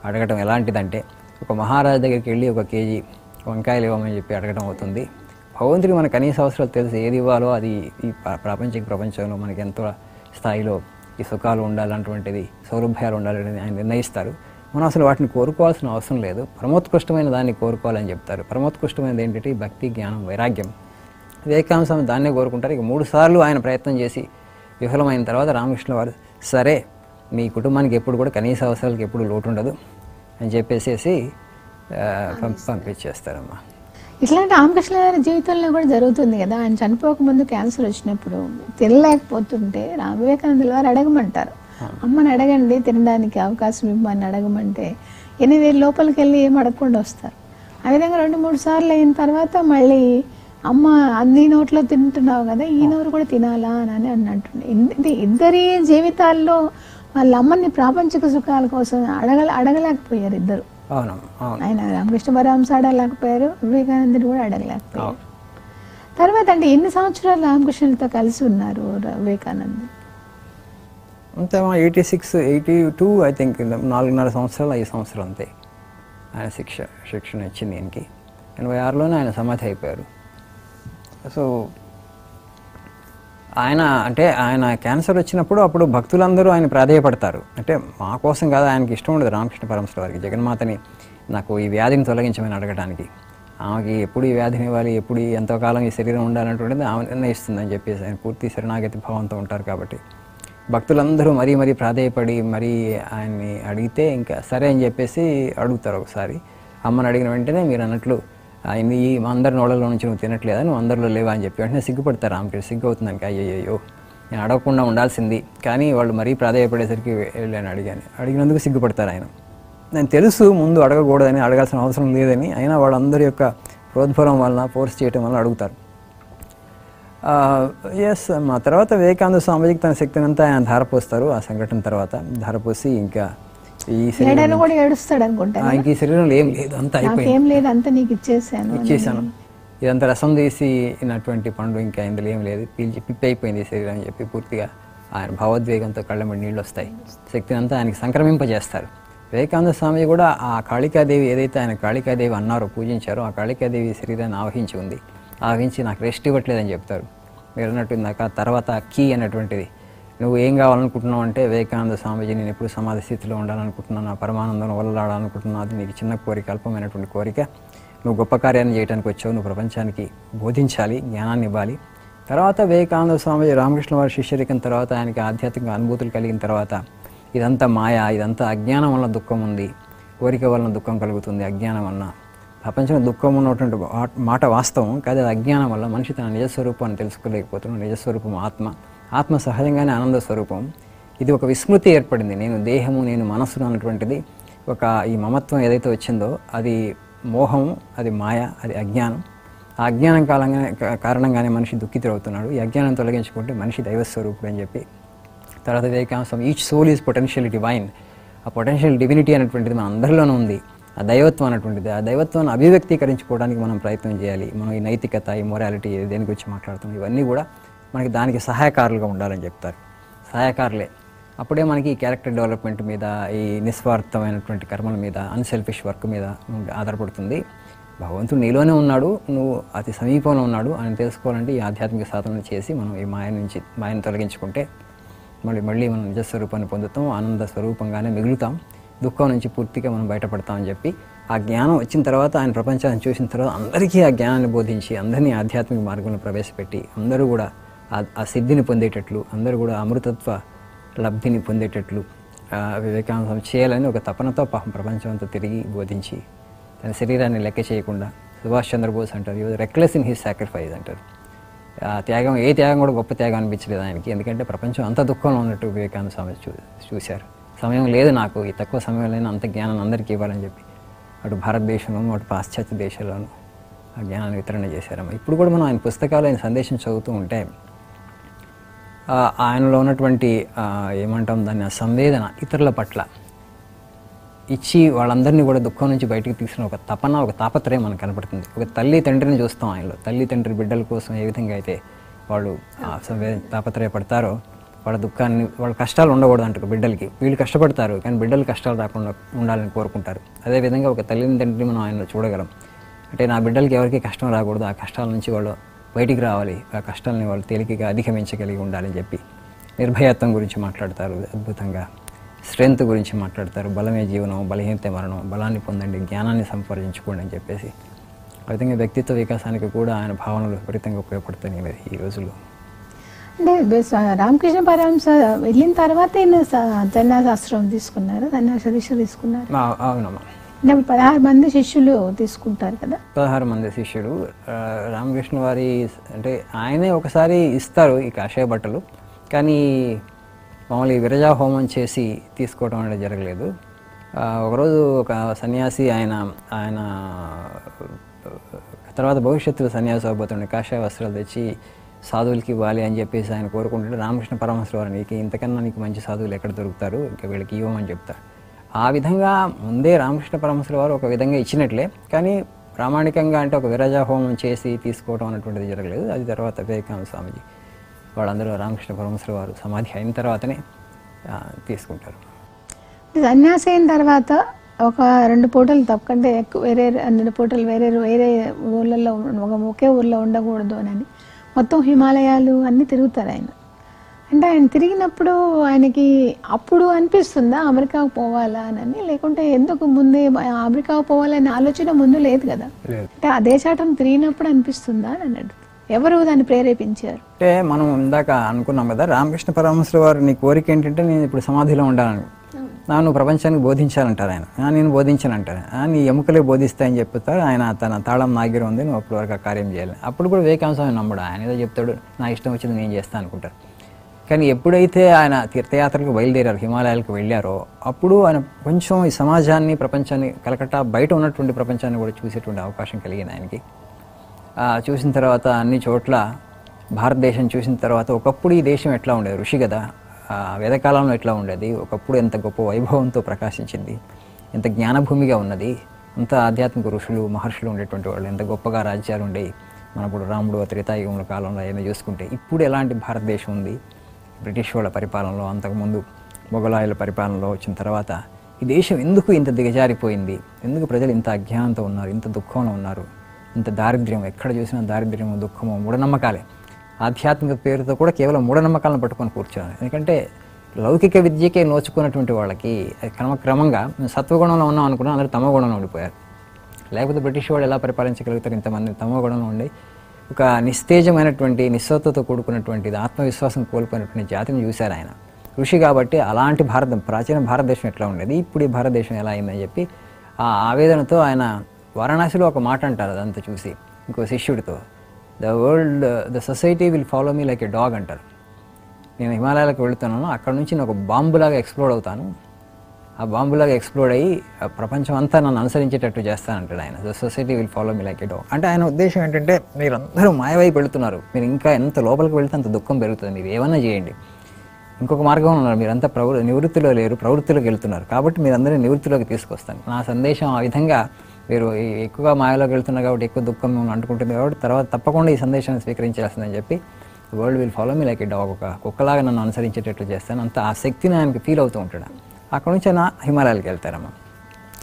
Speaker 2: అడగటం ఎలాంటిదంటే ఒక మహారాజు దగ్గరికి వెళ్ళి 1 కేజీ వంకాయలు ఇవ్వమని చెప్పి అడగటం అవుతుంది. భగవంతుడికి మన కనీస అవసరాలు తెలిసి ఏది ఇవ్వాలో అది ఈ ప్రాపంచిక ప్రపంచంలో మనకి ఎంతో స్థాయిలో ఈ సుఖాలు ఉండాలన్నటువంటిది, సౌలభ్యాలు ఉండాలనేది ఆయన నిర్ణయిస్తారు. మనం అసలు వాటిని కోరుకోవాల్సిన అవసరం లేదు, పరమోత్కృష్టమైన దాన్ని కోరుకోవాలని చెప్తారు. పరమోత్కృష్టమైనది ఏంటంటే భక్తి జ్ఞానం వైరాగ్యం. వివేకానంద స్వామి దాన్నే కోరుకుంటారు. ఇక 3 సార్లు ఆయన ప్రయత్నం చేసి విఫలమైన తర్వాత రామకృష్ణ వారు సరే మీ కుటుంబానికి ఎప్పుడు కూడా కనీస అవసరాలకు ఎప్పుడు లోటు ఉండదు అని చెప్పేసి పంపించేస్తారమ్మా.
Speaker 1: ఇట్లాంటి రామకృష్ణ గారి జీవితంలో కూడా జరుగుతుంది కదా. ఆయన చనిపోకముందు క్యాన్సర్ వచ్చినప్పుడు తినలేకపోతుంటే వివేకానందుల వారు అడగమంటారు, అమ్మని అడగండి తినడానికి అవకాశం ఇవ్వమని అడగమంటే 8,000 లోపలికి వెళ్ళి ఏం అడగకుండా వస్తారు. ఆ విధంగా 2-3 సార్లు అయిన తర్వాత మళ్ళీ అమ్మ అన్ని నోట్లో తింటున్నావు కదా, ఈ నోరు కూడా తినాలా అని అన్నట్టుండే. ఇద్దరి జీవితాల్లో వాళ్ళ అమ్మని ప్రాపంచిక సుఖాల కోసం అడగలేకపోయారు ఇద్దరు. ఆయన రామకృష్ణ పరమహంస అడగలేకపోయారు, వివేకానందుడు కూడా అడగలేకపోయారు. తర్వాత అంటే ఎన్ని సంవత్సరాలు రామకృష్ణులతో కలిసి ఉన్నారు వివేకానంద?
Speaker 2: అంతే 86, 82 ఐ థింక్, 4.5 సంవత్సరాలు 5 సంవత్సరాలు అంతే ఆయన శిక్షణ ఇచ్చింది ఈయనకి. 86లోనే ఆయన సమాధి అయిపోయారు. సో ఆయన క్యాన్సర్ వచ్చినప్పుడు అప్పుడు భక్తులందరూ ఆయన ప్రాధేయపడతారు. అంటే మా కోసం కాదు, ఆయనకి ఇష్టం ఉండదు రామకృష్ణ పరమహంస వారికి జగన్మాతని నాకు ఈ వ్యాధిని తొలగించమని అడగడానికి. ఆమెకి ఎప్పుడు ఈ వ్యాధిని ఇవ్వాలి, ఎప్పుడు ఎంతో కాలం ఈ శరీరం ఉండాలన్నటువంటిది ఆమె నిర్ణయిస్తుందని చెప్పేసి ఆయన పూర్తి శరణాగతి భావంతో ఉంటారు. కాబట్టి భక్తులందరూ మరీ ప్రాధేయపడి మరీ ఆయన్ని అడిగితే ఇంకా సరే అని చెప్పేసి అడుగుతారు. ఒకసారి అమ్మని అడిగిన వెంటనే మీరు అన్నట్లు ఈ అందరి నోళ్ళలో నుంచి నువ్వు తినట్లేదా, నువ్వు అందరిలో లేవా అని చెప్పి వెంటనే సిగ్గుపడతారు. రామకృష్ణ సిగ్గు అవుతుందానికి, అయ్యయ్యో నేను అడగకుండా ఉండాల్సింది, కానీ వాళ్ళు మరీ ప్రాధేయపడేసరికి వెళ్ళాను అడిగినందుకు సిగ్గుపడతారు ఆయన. నేను తెలుసు ముందు అడగకూడదని, అడగాల్సిన అవసరం లేదని, అయినా వాళ్ళందరి యొక్క ప్రోద్బలం వలన ఫోర్స్ చేయటం వలన అడుగుతారు. మా తర్వాత వివేకానంద స్వామిజీకి తన శక్తిని అంతా ఆయన ధారపోస్తారు. ఆ సంఘటన తర్వాత ధారపోసి ఇంకా ఈ శరీరంలో ఏం లేదు, అంతా అయిపోయింది, ఇచ్చేసాను, ఇదంతా రసం తీసినటువంటి పండు, ఇంకా ఇందులో ఏం లేదు, పిప్పి అయిపోయింది ఈ శరీరం అని చెప్పి పూర్తిగా ఆయన భావోద్వేగంతో కళ్ళమడి నీళ్ళు వస్తాయి. శక్తిని అంతా ఆయనకి సంక్రమింపజేస్తారు. వివేకానంద స్వామి కూడా ఆ కాళికాదేవి ఏదైతే ఆయన కాళికాదేవి అన్నారో, పూజించారో, ఆ కాళికాదేవి శరీరాన్ని ఆవహించి ఉంది. ఆవహించి నాకు రెస్ట్ ఇవ్వట్లేదని చెప్తారు. మీరు అన్నట్టు ఇందాక తర్వాత కీ అన్నటువంటిది, నువ్వు ఏం కావాలనుకుంటున్నావు అంటే వివేకానంద స్వామీజీ నేను ఎప్పుడు సమాధి స్థితిలో ఉండాలనుకుంటున్నాను, పరమానందం వల్లలాడాలనుకుంటున్నాను, అది నీకు చిన్న కోరిక, అల్పమైనటువంటి కోరిక, నువ్వు గొప్ప కార్యాన్ని చేయడానికి వచ్చావు, నువ్వు ప్రపంచానికి బోధించాలి, జ్ఞానాన్ని ఇవ్వాలి. తర్వాత వివేకానంద స్వామీజీ రామకృష్ణ వారి శిష్యరికం తర్వాత ఆయనకి ఆధ్యాత్మిక అనుభూతులు కలిగిన తర్వాత ఇదంతా మాయా, ఇదంతా అజ్ఞానం వలన దుఃఖం ఉంది, కోరిక వలన దుఃఖం కలుగుతుంది, అజ్ఞానం వలన ప్రపంచంలో దుఃఖం ఉన్నటువంటి మాట వాస్తవం, కానీ అది అజ్ఞానం వల్ల మనిషి తన నిజస్వరూపాన్ని తెలుసుకోలేకపోతున్నాడు. నిజస్వరూపం ఆత్మ సహజంగానే ఆనంద స్వరూపం. ఇది ఒక విస్మృతి ఏర్పడింది, నేను దేహము, నేను మనస్సును అన్నటువంటిది ఈ మమత్వం ఏదైతే వచ్చిందో అది మోహం, అది మాయ, అది అజ్ఞానం. ఆ అజ్ఞానం కారణంగానే మనిషి దుఃఖితుడవుతున్నాడు. ఈ అజ్ఞానం తొలగించుకుంటే మనిషి దైవస్వరూపుడు అని చెప్పి తర్వాత Vivekananda each soul is potential divine. ఆ పొటెన్షియల్ డివినిటీ అనేటువంటిది మన అందరిలోనూ ఉంది. ఆ దైవత్వం అనేటువంటిది, ఆ దైవత్వాన్ని అభివ్యక్తీకరించుకోవడానికి మనం ప్రయత్నం చేయాలి. మనం ఈ నైతికత, ఈ మొరాలిటీ దేని గురించి మాట్లాడుతున్నాం, ఇవన్నీ కూడా మనకి దానికి సహాయకారులుగా ఉండాలని చెప్తారు. సహాయకారులే. అప్పుడే మనకి ఈ క్యారెక్టర్ డెవలప్మెంట్ మీద, ఈ నిస్వార్థమైనటువంటి కర్మల మీద, అన్సెల్ఫిష్ వర్క్ మీద ఆధారపడుతుంది. భగవంతుడు నీలోనే ఉన్నాడు, నువ్వు అతి సమీపంలో ఉన్నాడు అని తెలుసుకోవాలంటే ఈ ఆధ్యాత్మిక సాధన చేసి మనం ఈ మాయను తొలగించుకుంటే మళ్ళీ మనం నిజస్వరూపాన్ని పొందుతాం, ఆనంద స్వరూపంగానే మిగులుతాం, దుఃఖం నుంచి పూర్తిగా మనం బయటపడతామని చెప్పి ఆ జ్ఞానం వచ్చిన తర్వాత ఆయన ప్రపంచాన్ని చూసిన తర్వాత అందరికీ ఆ జ్ఞానాన్ని బోధించి అందరినీ ఆధ్యాత్మిక మార్గంలో ప్రవేశపెట్టి అందరూ కూడా ఆ సిద్ధిని పొందేటట్లు, అందరూ కూడా అమృతత్వ లబ్ధిని పొందేటట్లు వివేకానంద చేయాలని ఒక తపనతో పాపం ప్రపంచం అంతా తిరిగి బోధించి తన శరీరాన్ని లెక్క చేయకుండా, సుభాష్ చంద్రబోస్ అంటారు రెక్లెస్ ఇన్ హిస్ సాక్రిఫైస్ అంటారు. ఆ త్యాగం ఏ త్యాగం కూడా గొప్ప త్యాగం అనిపించలేదు ఆయనకి, ఎందుకంటే ప్రపంచం అంత దుఃఖంలో ఉన్నట్టు వివేకానంద స్వామి చూశారు. సమయం లేదు నాకు, ఈ తక్కువ సమయంలో అంత జ్ఞానాన్ని అందరికీ ఇవ్వాలని చెప్పి అటు భారతదేశంలోనూ అటు పాశ్చాత్య దేశాల్లోనూ ఆ జ్ఞానాన్ని వితరణ చేశారమ్మ. ఇప్పుడు కూడా మనం ఆయన పుస్తకాలు, ఆయన సందేశం చదువుతూ ఉంటే ఆయనలో ఉన్నటువంటి ఏమంటాం దాన్ని, ఆ సంవేదన ఇతరుల పట్ల ఇచ్చి వాళ్ళందరినీ కూడా దుఃఖం నుంచి బయటకు తీసిన ఒక తపన, ఒక తాపత్రయం మనకు కనపడుతుంది. ఒక తల్లి తండ్రిని చూస్తాం ఆయనలో. తల్లి తండ్రి బిడ్డల కోసం ఏ విధంగా అయితే వాళ్ళు తాపత్రయపడతారో, వాళ్ళ దుఃఖాన్ని, వాళ్ళ కష్టాలు ఉండకూడదు అంటారు బిడ్డలకి. వీళ్ళు కష్టపడతారు కానీ బిడ్డలు కష్టాలు రాకుండా ఉండాలని కోరుకుంటారు. అదేవిధంగా ఒక తల్లిని తండ్రిని మనం ఆయనలో చూడగలం. అంటే నా బిడ్డలకి ఎవరికి కష్టం రాకూడదు, ఆ కష్టాల నుంచి వాళ్ళు బయటికి రావాలి, ఆ కష్టాలని వాళ్ళు తేలికగా అధిగమించగలిగి ఉండాలని చెప్పి నిర్భయత్వం గురించి మాట్లాడతారు అద్భుతంగా. స్ట్రెంగ్త్ గురించి మాట్లాడతారు. బలమే జీవనం, బలహీనత మరణం, బలాన్ని పొందండి, జ్ఞానాన్ని సంపాదించుకోండి అని చెప్పేసి. ఆ విధంగా వ్యక్తిత్వ వికాసానికి కూడా ఆయన భావనలు విపరీతంగా ఉపయోగపడుతున్నాయి ఈ రోజుల్లో.
Speaker 1: అంటే రామకృష్ణ పరమహంస వెళ్ళిన తర్వాత సన్యాసాశ్రమం తీసుకున్నారు, సన్యాస దీక్ష తీసుకున్నారు.
Speaker 2: అవునమ్మా.
Speaker 1: 16 మంది శిష్యులు తీసుకుంటారు కదా.
Speaker 2: 16 మంది శిష్యులు. రామకృష్ణ వారి అంటే ఆయనే ఒకసారి ఇస్తారు ఈ కాషాయ బట్టలు, కానీ మామూలు విరజా హోమం చేసి తీసుకోవడం అనేది జరగలేదు. ఒకరోజు ఒక సన్యాసి ఆయన తర్వాత భవిష్యత్తులో సన్యాసి అవబోతుండే కాషాయ వస్త్రాలు తెచ్చి సాధువులకి ఇవ్వాలి అని చెప్పేసి ఆయన కోరుకుంటుంటే రామకృష్ణ పరమహంస వారు నీకు ఇంతకన్నా నీకు మంచి సాధువులు ఎక్కడ దొరుకుతారు, ఇంకా వీళ్ళకి ఇవ్వమని చెప్తారు. ఆ విధంగా ముందే రామకృష్ణ పరమహంస వారు ఒక విధంగా ఇచ్చినట్లే, కానీ ప్రామాణికంగా అంటే ఒక విరజా హోమం చేసి తీసుకోవడం అనేటువంటిది జరగలేదు. అది తర్వాత వివేకానంద స్వామిజీ వాళ్ళందరూ రామకృష్ణ పరమహంస వారు సమాధి అయిన తర్వాతనే తీసుకుంటారు.
Speaker 1: సన్యాసి అయిన తర్వాత ఒక 2 పూటలు తప్పకంటే ఎక్కువ వేరే 2 పూటలు వేరే ఊళ్ళల్లో ఒకే ఊళ్ళో ఉండకూడదు అని మొత్తం హిమాలయాలు అన్నీ తిరుగుతారు ఆయన. అంటే ఆయన తిరిగినప్పుడు ఆయనకి అప్పుడు అనిపిస్తుందా అమెరికాకు పోవాలా అని, లేకుంటే ఎందుకు ముందే అమెరికాకు పోవాలనే ఆలోచన ముందు లేదు కదా, అంటే ఆ దేశాటం తిరిగినప్పుడు అనిపిస్తుందా అని అన్నాడు. ఎవరు దాన్ని ప్రేరేపించారు? అంటే
Speaker 2: మనం ఇందాక అనుకున్నాం కదా, రామకృష్ణ పరమహంస వారు నీ కోరిక ఏంటంటే నేను ఇప్పుడు సమాధిలో ఉండాలని, నువ్వు ప్రపంచానికి బోధించాలంటారు ఆయన. నేను బోధించానంటారు, నీ ఎముకలే బోధిస్తాయని చెప్తారు ఆయన. తన తాళం నాగిరం ఉంది, నువ్వు అప్పటి వరకు ఆ కార్యం చేయాలి. అప్పుడు కూడా వివేకానంద స్వామి నమ్మడు, ఆయన ఏదో చెప్తాడు, నా ఇష్టం వచ్చింది నేను చేస్తాను అనుకుంటారు. కానీ ఎప్పుడైతే ఆయన తీర్థయాత్రలకు బయలుదేరారు, హిమాలయాలకు వెళ్ళారో, అప్పుడు ఆయన కొంచెం ఈ సమాజాన్ని, ప్రపంచాన్ని, కలకట్టా బయట ఉన్నటువంటి ప్రపంచాన్ని కూడా చూసేటువంటి అవకాశం కలిగింది ఆయనకి. చూసిన తర్వాత అన్ని చోట్ల భారతదేశం చూసిన తర్వాత ఒకప్పుడు ఈ దేశం ఎట్లా ఉండేది, ఋషి కదా, వేదకాలంలో ఎట్లా ఉండేది, ఒకప్పుడు ఎంత గొప్ప వైభవంతో ప్రకాశించింది, ఎంత జ్ఞానభూమిగా ఉన్నది, అంత ఆధ్యాత్మిక ఋషులు మహర్షులు ఉండేటువంటి వాళ్ళు, ఎంత గొప్పగా రాజ్యాలు ఉండేవి. మనప్పుడు రాముడు త్రేతాయుగముల కాలంలో ఏమైనా చూసుకుంటే ఇప్పుడు ఎలాంటి భారతదేశం ఉంది, బ్రిటిష్ వాళ్ళ పరిపాలనలో, అంతకుముందు మొఘలాయుల పరిపాలనలో వచ్చిన తర్వాత ఈ దేశం ఎందుకు ఇంత దిగజారిపోయింది, ఎందుకు ప్రజలు ఇంత అజ్ఞానంతో ఉన్నారు, ఇంత దుఃఖంలో ఉన్నారు, ఇంత దారిద్ర్యం, ఎక్కడ చూసినా దారిద్ర్యము, దుఃఖము, మూఢనమ్మకాలే. ఆధ్యాత్మిక పేరుతో కూడా కేవలం మూఢనమ్మకాలను పట్టుకొని కూర్చోవాలి. ఎందుకంటే లౌకిక విద్యకే నోచుకున్నటువంటి వాళ్ళకి క్రమక్రమంగా సత్వగుణంలో ఉన్నాం అనుకున్నా అందరూ తమోగుణంలో ఉండిపోయారు. లేకపోతే బ్రిటిష్ వాళ్ళు ఎలా పరిపాలించగలుగుతారు, ఇంతమంది తమోగుణంలో ఉండి ఒక నిస్తేజమైనటువంటి, నిస్సత్వతో కూడుకున్నటువంటి, ఆత్మవిశ్వాసం కోల్పోయినటువంటి జాతిని చూశారు ఆయన. ఋషి కాబట్టి అలాంటి ప్రాచీన భారతదేశం ఎట్లా ఉండేది, ఇప్పుడు ఈ భారతదేశం ఎలా అయిందని చెప్పి ఆ ఆవేదనతో ఆయన వారణాసిలో ఒక మాట అంటారు. అదంతా చూసి ఇంకో శిష్యుడితో, the society will follow me like a dog అంటారు. నేను హిమాలయాలకు వెళుతున్నాను, అక్కడ నుంచి నేను ఒక బాంబులాగా ఎక్స్ప్లోడ్ అవుతాను, ఆ బాంబులాగా ఎక్స్ప్లోడ్ అయ్యి ప్రపంచం అంతా నన్ను అనుసరించేటట్టు చేస్తానంటాడు ఆయన. The society will follow me like a dog అంటే ఆయన ఉద్దేశం ఏంటంటే మీరందరూ మాయవైపు వెళుతున్నారు, మీరు ఇంకా ఎంత లోపలికి వెళితే అంత దుఃఖం పెరుగుతుంది, మీరు ఏమన్నా చేయండి, ఇంకొక మార్గం ఉన్నారు, మీరంతా నివృత్తిలో లేరు, ప్రవృత్తిలోకి వెళ్తున్నారు, కాబట్టి మీరందరినీ నివృత్తిలోకి తీసుకొస్తాను. నా సందేశం ఆ విధంగా, మీరు ఎక్కువగా మాయలోకి వెళ్తున్నారు కాబట్టి ఎక్కువ దుఃఖం అంటుకుంటుంది కాబట్టి తర్వాత తప్పకుండా ఈ సందేశాన్ని స్వీకరించాల్సిందని చెప్పి world will follow me like a dog, ఒక కుక్కలాగా నన్ను అనుసరించేటట్లు చేస్తాను, అంత ఆ శక్తిని ఆయనకి ఫీల్ అవుతూ ఉంటాడు. అక్కడ నుంచి ఆయన హిమాలయాలకు వెళ్తారమ్మా.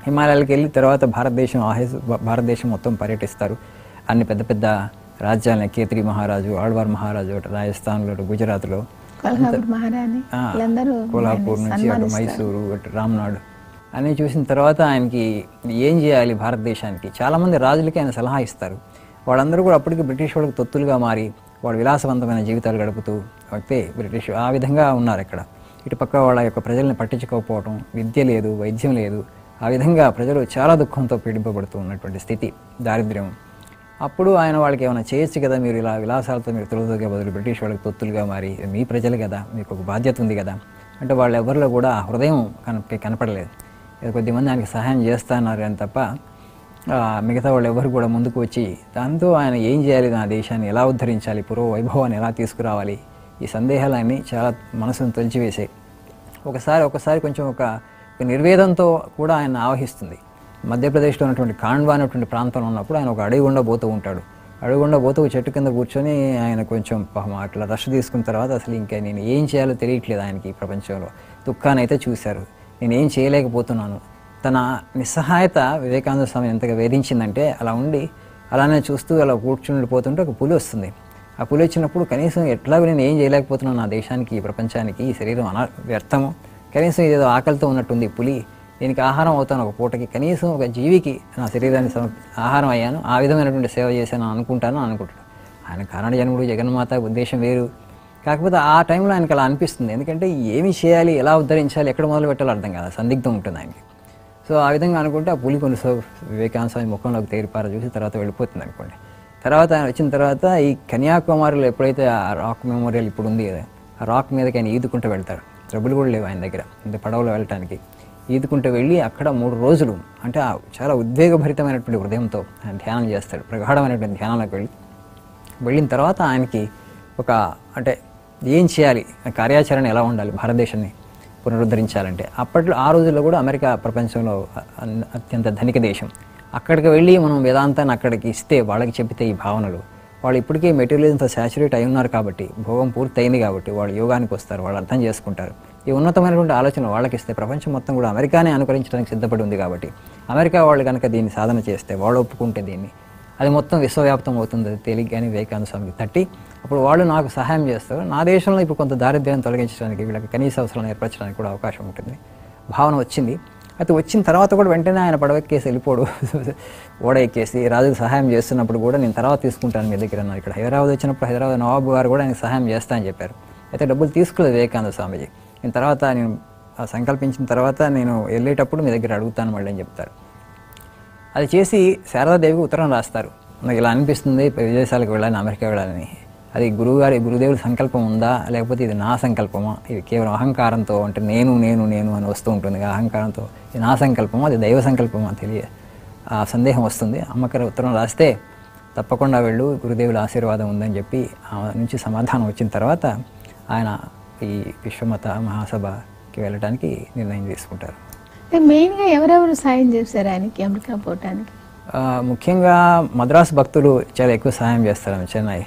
Speaker 2: హిమాలయాలకు వెళ్ళి తర్వాత భారతదేశం మొత్తం పర్యటిస్తారు. అన్ని పెద్ద పెద్ద రాజ్యాలని, కేత్రి మహారాజు, ఆళ్వార్ మహారాజు, రాజస్థాన్లో, గుజరాత్లో
Speaker 1: కొల్హాపూర్ మహారాణి వీళ్ళందరూ
Speaker 2: కోల్హాపూర్ నుంచి అటు మైసూరు అటు రామ్నాడు అన్నీ చూసిన తర్వాత ఆయనకి ఏం చేయాలి భారతదేశానికి, చాలామంది రాజులకి ఆయన సలహా ఇస్తారు. వాళ్ళందరూ కూడా అప్పటికి బ్రిటిష్ వాళ్ళకి తొత్తులుగా మారి వాళ్ళు విలాసవంతమైన జీవితాలు గడుపుతూ అయితే బ్రిటిష్ ఆ విధంగా ఉన్నారు ఇక్కడ. ఇటుపక్క వాళ్ళ యొక్క ప్రజల్ని పట్టించుకోకపోవడం, విద్య లేదు, వైద్యం లేదు, ఆ విధంగా ప్రజలు చాలా దుఃఖంతో పీడింపబడుతూ ఉన్నటువంటి స్థితి, దారిద్ర్యం. అప్పుడు ఆయన వాళ్ళకి ఏమైనా చేయొచ్చు కదా, మీరు ఇలా విలాసాలతో మీరు తొలదొగే బదులు బ్రిటిష్ వాళ్ళకి తొత్తులుగా మారి మీ ప్రజలు కదా, మీకు ఒక బాధ్యత ఉంది కదా అంటే వాళ్ళు ఎవరిలో కూడా హృదయం కనపడలేదు. కొద్దిమంది ఆయనకి సహాయం చేస్తున్నారు అని తప్ప మిగతా వాళ్ళు ఎవరు కూడా ముందుకు వచ్చి దాంతో ఆయన ఏం చేయాలి, నా దేశాన్ని ఎలా ఉద్ధరించాలి, పూర్వ వైభవాన్ని ఎలా తీసుకురావాలి, ఈ సందేహాలన్నీ చాలా మనసును తొలిచివేసాయి. ఒకసారి కొంచెం ఒక నిర్వేదంతో కూడా ఆయన ఆవహిస్తుంది. మధ్యప్రదేశ్లో ఉన్నటువంటి కాండ్వా అనేటువంటి ప్రాంతంలో ఉన్నప్పుడు ఆయన ఒక అడవి గుండా పోతూ ఉంటాడు. అడవి గుండా పోతూ చెట్టు కింద కూర్చొని ఆయన కొంచెం అట్లా రష్ తీసుకున్న తర్వాత అసలు ఇంకా నేను ఏం చేయాలో తెలియట్లేదు ఆయనకి. ప్రపంచంలో దుఃఖాన్ని అయితే చూశారు, నేనేం చేయలేకపోతున్నాను. తన నిస్సహాయత వివేకానంద స్వామి ఎంతగా వేధించిందంటే అలా ఉండి అలానే చూస్తూ అలా కూర్చుండిపోతుంటే ఒక పులి వస్తుంది. ఆ పులి వచ్చినప్పుడు కనీసం ఎట్లాగో నేను ఏం చేయలేకపోతున్నాను నా దేశానికి, ఈ ప్రపంచానికి, ఈ శరీరం వ్యర్థము, కనీసం ఇదేదో ఆకలితో ఉన్నట్టుంది పులి, దీనికి ఆహారం అవుతాను ఒక పూటకి, కనీసం ఒక జీవికి నా శరీరాన్ని ఆహారం అయ్యాను, ఆ విధమైనటువంటి సేవ చేశాను అనుకుంటాను. ఆయన కారణ జన్ముడు, జగన్మాత ఉద్దేశం వేరు. కాకపోతే ఆ టైంలో ఆయనకు అలా అనిపిస్తుంది. ఎందుకంటే ఏమి చేయాలి, ఎలా ఉద్ధరించాలి, ఎక్కడ మొదలు పెట్టాలో అర్థం కాదు, సందిగ్ధం ఉంటుంది ఆయనకి. సో ఆ విధంగా అనుకుంటే ఆ పులి కొన్నిసార్లు వివేకానంద స్వామి ముఖంలోకి తేరిపార చూసి తర్వాత వెళ్ళిపోతుంది అనుకోండి. తర్వాత ఆయన వచ్చిన తర్వాత ఈ కన్యాకుమారిలో ఎప్పుడైతే ఆ రాక్ మెమోరియల్ ఇప్పుడు ఉంది కదా, ఆ రాక్ మీదకి ఆయన ఈదుకుంటూ వెళ్తాడు. డబ్బులు కూడా లేవు ఆయన దగ్గర ఇంత పడవలో వెళ్ళటానికి. ఈదుకుంటూ వెళ్ళి అక్కడ 3 రోజులు అంటే చాలా ఉద్వేగభరితమైనటువంటి హృదయంతో ఆయన ధ్యానం చేస్తాడు. ప్రగాఢమైనటువంటి ధ్యానంలోకి వెళ్ళిన తర్వాత ఆయనకి ఒక అంటే ఏం చేయాలి, కార్యాచరణ ఎలా ఉండాలి, భారతదేశాన్ని పునరుద్ధరించాలంటే ఆ రోజుల్లో కూడా అమెరికా ప్రపంచంలో అత్యంత ధనిక దేశం. అక్కడికి వెళ్ళి మనం వేదాంతాన్ని అక్కడికి ఇస్తే, వాళ్ళకి చెప్తే ఈ భావనలు, వాళ్ళు ఇప్పటికీ మెటీరియల్స్తో శాచురేట్ అయి ఉన్నారు కాబట్టి, భోగం పూర్తి అయింది కాబట్టి వాళ్ళు యోగానికి వస్తారు, వాళ్ళు అర్థం చేసుకుంటారు. ఈ ఉన్నతమైనటువంటి ఆలోచన వాళ్ళకి ఇస్తే ప్రపంచం మొత్తం కూడా అమెరికానే అనుకరించడానికి సిద్ధపడి ఉంది కాబట్టి, అమెరికా వాళ్ళు కనుక దీన్ని సాధన చేస్తే, వాళ్ళు ఒప్పుకుంటే దీన్ని, అది మొత్తం విశ్వవ్యాప్తం అవుతుంది. అది తేలిగ్గానే వివేకానంద స్వామికి తట్టి అప్పుడు వాళ్ళు నాకు సహాయం చేస్తారు, నా దేశంలో ఇప్పుడు కొంత దారిద్ర్యాన్ని తొలగించడానికి, వీళ్ళకి కనీస అవసరాలను ఏర్పరచడానికి కూడా అవకాశం ఉంటుంది భావన వచ్చింది. అయితే వచ్చిన తర్వాత కూడా వెంటనే ఆయన పడవెక్కేసి వెళ్ళిపోడు, ఓడ ఎక్కేసి రాజుకు సహాయం చేస్తున్నప్పుడు కూడా నేను తర్వాత తీసుకుంటాను మీ దగ్గర అన్నారు. ఇక్కడ హైదరాబాద్ వచ్చినప్పుడు హైదరాబాద్ నవాబు గారు కూడా ఆయనకు సహాయం చేస్తా అని చెప్పారు. అయితే డబ్బులు తీసుకోలేదు వివేకానంద స్వామిజీ. నేను సంకల్పించిన తర్వాత నేను వెళ్ళేటప్పుడు మీ దగ్గర అడుగుతాను మళ్ళీ అని చెప్తారు. అది చేసి శారదాదేవికి ఉత్తరం రాస్తారు. నాకు ఇలా అనిపిస్తుంది విదేశాలకు వెళ్ళాలని, అమెరికా వెళ్ళాలని. అది గురుదేవుడి సంకల్పం ఉందా, లేకపోతే ఇది నా సంకల్పమా, ఇది కేవలం అహంకారంతో అంటే నేను నేను నేను అని వస్తూ ఉంటుంది. అహంకారంతో ఇది నా సంకల్పమా, అది దైవ సంకల్పమా ఆ సందేహం వస్తుంది. అమ్మగారు ఉత్తరం రాస్తే తప్పకుండా వెళ్ళు, గురుదేవుల ఆశీర్వాదం ఉందని చెప్పి ఆ నుంచి సమాధానం వచ్చిన తర్వాత ఆయన ఈ విశ్వమత మహాసభకి వెళ్ళడానికి నిర్ణయం తీసుకుంటారు.
Speaker 1: మెయిన్గా ఎవరెవరు సాయం చేశారు ఆయనకి అమెరికా పోవటానికి?
Speaker 2: ముఖ్యంగా మద్రాసు భక్తులు చాలా ఎక్కువ సహాయం చేస్తారు. చెన్నై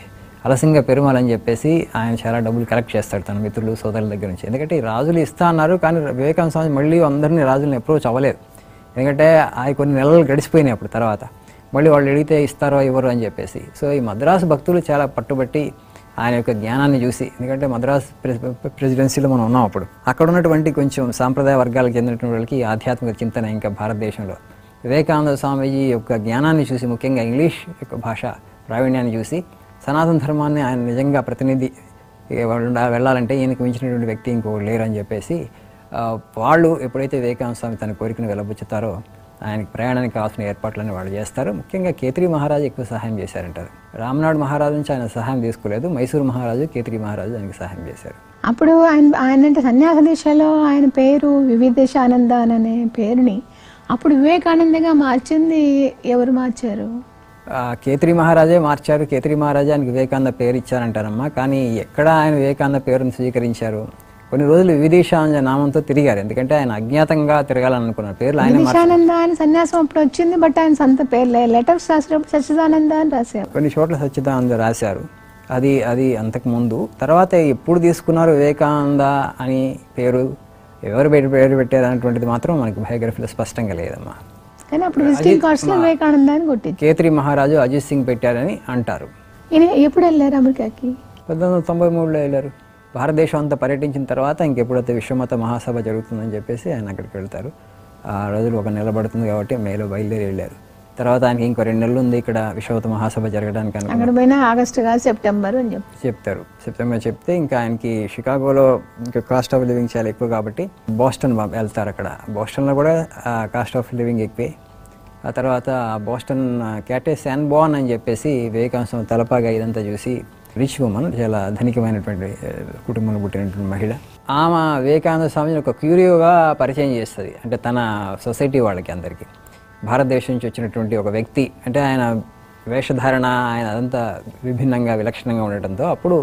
Speaker 2: అలసింగ పెరుమాల్ అని చెప్పేసి ఆయన చాలా డబ్బులు కలెక్ట్ చేస్తాడు తన మిత్రులు సోదరుల దగ్గర నుంచి. ఎందుకంటే ఈ రాజులు ఇస్తా అన్నారు, కానీ వివేకానంద స్వామి మళ్ళీ అందరినీ రాజులను అప్రోచ్ అవ్వలేదు. ఎందుకంటే ఆయన కొన్ని నెలలు గడిచిపోయినాయి అప్పుడు. తర్వాత మళ్ళీ వాళ్ళు అడిగితే ఇస్తారో ఇవ్వరు అని చెప్పేసి. సో ఈ మద్రాసు భక్తులు చాలా పట్టుబట్టి ఆయన యొక్క జ్ఞానాన్ని చూసి, ఎందుకంటే మద్రాసు ప్రెసిడెన్సీలో మనం ఉన్నాం అప్పుడు, అక్కడ ఉన్నటువంటి కొంచెం సాంప్రదాయ వర్గాలకు చెందినటువంటి వాళ్ళకి ఆధ్యాత్మిక చింతన ఇంకా భారతదేశంలో వివేకానంద స్వామీజీ యొక్క జ్ఞానాన్ని చూసి, ముఖ్యంగా ఇంగ్లీష్ యొక్క భాష ప్రావీణ్యాన్ని చూసి, సనాతన ధర్మాన్ని ఆయన నిజంగా ప్రతినిధి వెళ్ళాలంటే ఈయనకు మించినటువంటి వ్యక్తి ఇంకోటి లేరు అని చెప్పేసి వాళ్ళు ఎప్పుడైతే వివేకానంద స్వామి తన కోరికను వెలబుచ్చుతారో ఆయనకి ప్రయాణానికి కావాల్సిన ఏర్పాట్లన్నీ వాళ్ళు చేస్తారు. ముఖ్యంగా కేతరి మహారాజు ఎక్కువ సహాయం చేశారంటారు. రామ్నాడు మహారాజు నుంచి ఆయన సహాయం తీసుకోలేదు, మైసూరు మహారాజు, కేతరి మహారాజు ఆయనకి సహాయం చేశారు.
Speaker 1: అప్పుడు ఆయన అంటే సన్యాస దిశలో ఆయన పేరు వివిధేశానంద అనే పేరుని అప్పుడు వివేకానందగా మార్చింది ఎవరు మార్చారు?
Speaker 2: కేతరి మహారాజే మార్చారు. కేతరి మహారాజే ఆయనకి వివేకానంద పేరు ఇచ్చారంటారమ్మా. కానీ ఎక్కడ ఆయన వివేకానంద పేరును స్వీకరించారు? కొన్ని రోజులు వివిధేశానంద నామంతో తిరిగారు. ఎందుకంటే ఆయన అజ్ఞాతంగా తిరగాలని అనుకున్నారు. పేర్లు ఆయన
Speaker 1: వివిధేశానంద అని సన్యాసం అప్పుడు వచ్చింది, బట్ ఆయన సొంత పేరు లెటర్స్ రాసినప్పుడు సచ్చిదానంద అని రాశారు.
Speaker 2: కొన్ని చోట్ల సచ్చిదానంద రాశారు. అది అంతకుముందు. తర్వాత ఎప్పుడు తీసుకున్నారు వివేకానంద అని పేరు, ఎవరు పేరు పెట్టారు అనేటువంటిది మాత్రం మనకి బయోగ్రఫీలో స్పష్టంగా లేదమ్మా.
Speaker 1: కానీ అప్పుడు విజిటింగ్ కార్డ్స్ లో వివేకానంద అని కొట్టి
Speaker 2: కేతరి మహారాజు అజిత్ సింగ్ పెట్టారని అంటారు.
Speaker 1: ఎప్పుడు వెళ్ళారు అమెరికాకి?
Speaker 2: 1993లో వెళ్ళారు. భారతదేశం అంతా పర్యటించిన తర్వాత ఇంకెప్పుడైతే విశ్వమత మహాసభ జరుగుతుందని చెప్పేసి ఆయన అక్కడికి వెళ్తారు. ఆ రోజులు ఒక నెల పడుతుంది కాబట్టి మేలో బయలుదేరి వెళ్ళారు. తర్వాత ఆయనకి ఇంకో 2 నెలలు ఉంది ఇక్కడ విశ్వమత మహాసభ జరగడానికి
Speaker 1: అక్కడ పోయినా ఆగస్టు కాదు సెప్టెంబర్ అని
Speaker 2: చెప్తారు. సెప్టెంబర్ చెప్తే ఇంకా ఆయనకి షికాగోలో ఇంకా కాస్ట్ ఆఫ్ లివింగ్ చాలా ఎక్కువ కాబట్టి బోస్టన్ వెళ్తారు. అక్కడ బోస్టన్లో కూడా కాస్ట్ ఆఫ్ లివింగ్ ఎక్కువే. ఆ తర్వాత బోస్టన్ క్యాటే శాన్బోర్న్ అని చెప్పేసి వివేకానంద తలపాగా ఇదంతా చూసి రిచ్ ఉమెన్, చాలా ధనికమైనటువంటి కుటుంబంలో పుట్టినటువంటి మహిళ, ఆమె వివేకానంద స్వామిని ఒక క్యూరియోగా పరిచయం చేస్తుంది. అంటే తన సొసైటీ వాళ్ళకి అందరికీ భారతదేశం నుంచి వచ్చినటువంటి ఒక వ్యక్తి, అంటే ఆయన వేషధారణ ఆయన అదంతా విభిన్నంగా విలక్షణంగా ఉండటంతో అప్పుడు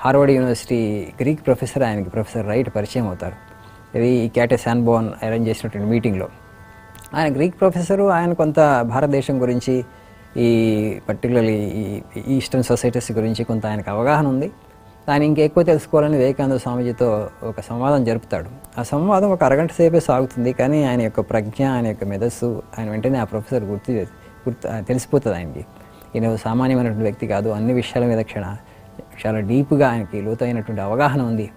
Speaker 2: హార్వర్డ్ యూనివర్సిటీ గ్రీక్ ప్రొఫెసర్ ఆయనకి ప్రొఫెసర్ రైట్ పరిచయం అవుతారు. ఇది క్యాటే శాన్బోర్న్ అరేంజ్ చేసినటువంటి మీటింగ్లో. ఆయన గ్రీక్ ప్రొఫెసరు, ఆయన కొంత భారతదేశం గురించి ఈ పర్టికులర్లీ ఈ ఈస్టర్న్ సొసైటీస్ గురించి కొంత ఆయనకు అవగాహన ఉంది. దాన్ని ఇంకెక్కువ తెలుసుకోవాలని వివేకానంద స్వామీజీతో ఒక సంవాదం జరుపుతాడు. ఆ సంవాదం ఒక అరగంట సేపే సాగుతుంది. కానీ ఆయన యొక్క ప్రజ్ఞ, ఆయన యొక్క మెదస్సు ఆయన వెంటనే ఆ ప్రొఫెసర్ తెలిసిపోతుంది ఆయనకి. ఈయన సామాన్యమైనటువంటి వ్యక్తి కాదు, అన్ని విషయాల మీద చాలా డీప్గా ఆయనకి లోతైనటువంటి అవగాహన ఉంది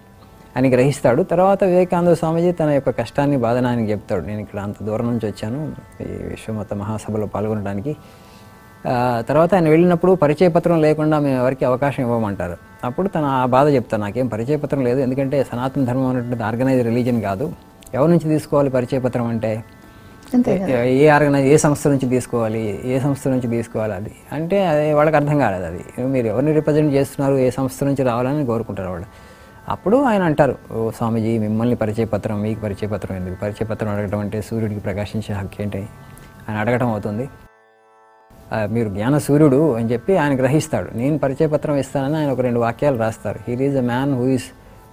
Speaker 2: అని గ్రహిస్తాడు. తర్వాత వివేకానంద స్వామీజీ తన యొక్క కష్టాన్ని, బాధను ఆయనకి చెప్తాడు. నేను ఇక్కడ అంత దూరం నుంచి వచ్చాను ఈ విశ్వమత మహాసభలో పాల్గొనడానికి. తర్వాత ఆయన వెళ్ళినప్పుడు పరిచయ పత్రం లేకుండా మేము ఎవరికి అవకాశం ఇవ్వమంటారు. అప్పుడు తన ఆ బాధ చెప్తాను, నాకేం పరిచయ పత్రం లేదు, ఎందుకంటే సనాతన ధర్మం అనేటువంటి ఆర్గనైజ్ రిలీజన్ కాదు. ఎవరి నుంచి తీసుకోవాలి పరిచయ పత్రం అంటే, ఏ సంస్థ నుంచి తీసుకోవాలి, ఏ సంస్థ నుంచి తీసుకోవాలి అది అంటే అది వాళ్ళకి అర్థం కాలేదు. అది మీరు ఎవరిని రిప్రజెంట్ చేస్తున్నారు, ఏ సంస్థ నుంచి రావాలని కోరుకుంటారు వాళ్ళు. అప్పుడు ఆయన అంటారు, ఓ స్వామీజీ మిమ్మల్ని పరిచయ పత్రం, మీకు పరిచయ పత్రం ఎందుకు, పరిచయ పత్రం అడగటం అంటే సూర్యుడికి ప్రకాశించే హక్కు ఏంటి అని అడగటం అవుతుంది. మీరు జ్ఞాన సూర్యుడు అని చెప్పి ఆయన గ్రహిస్తాడు. నేను పరిచయ పత్రం ఇస్తానని ఆయన ఒక 2 వాక్యాలు రాస్తారు. Here is a man who is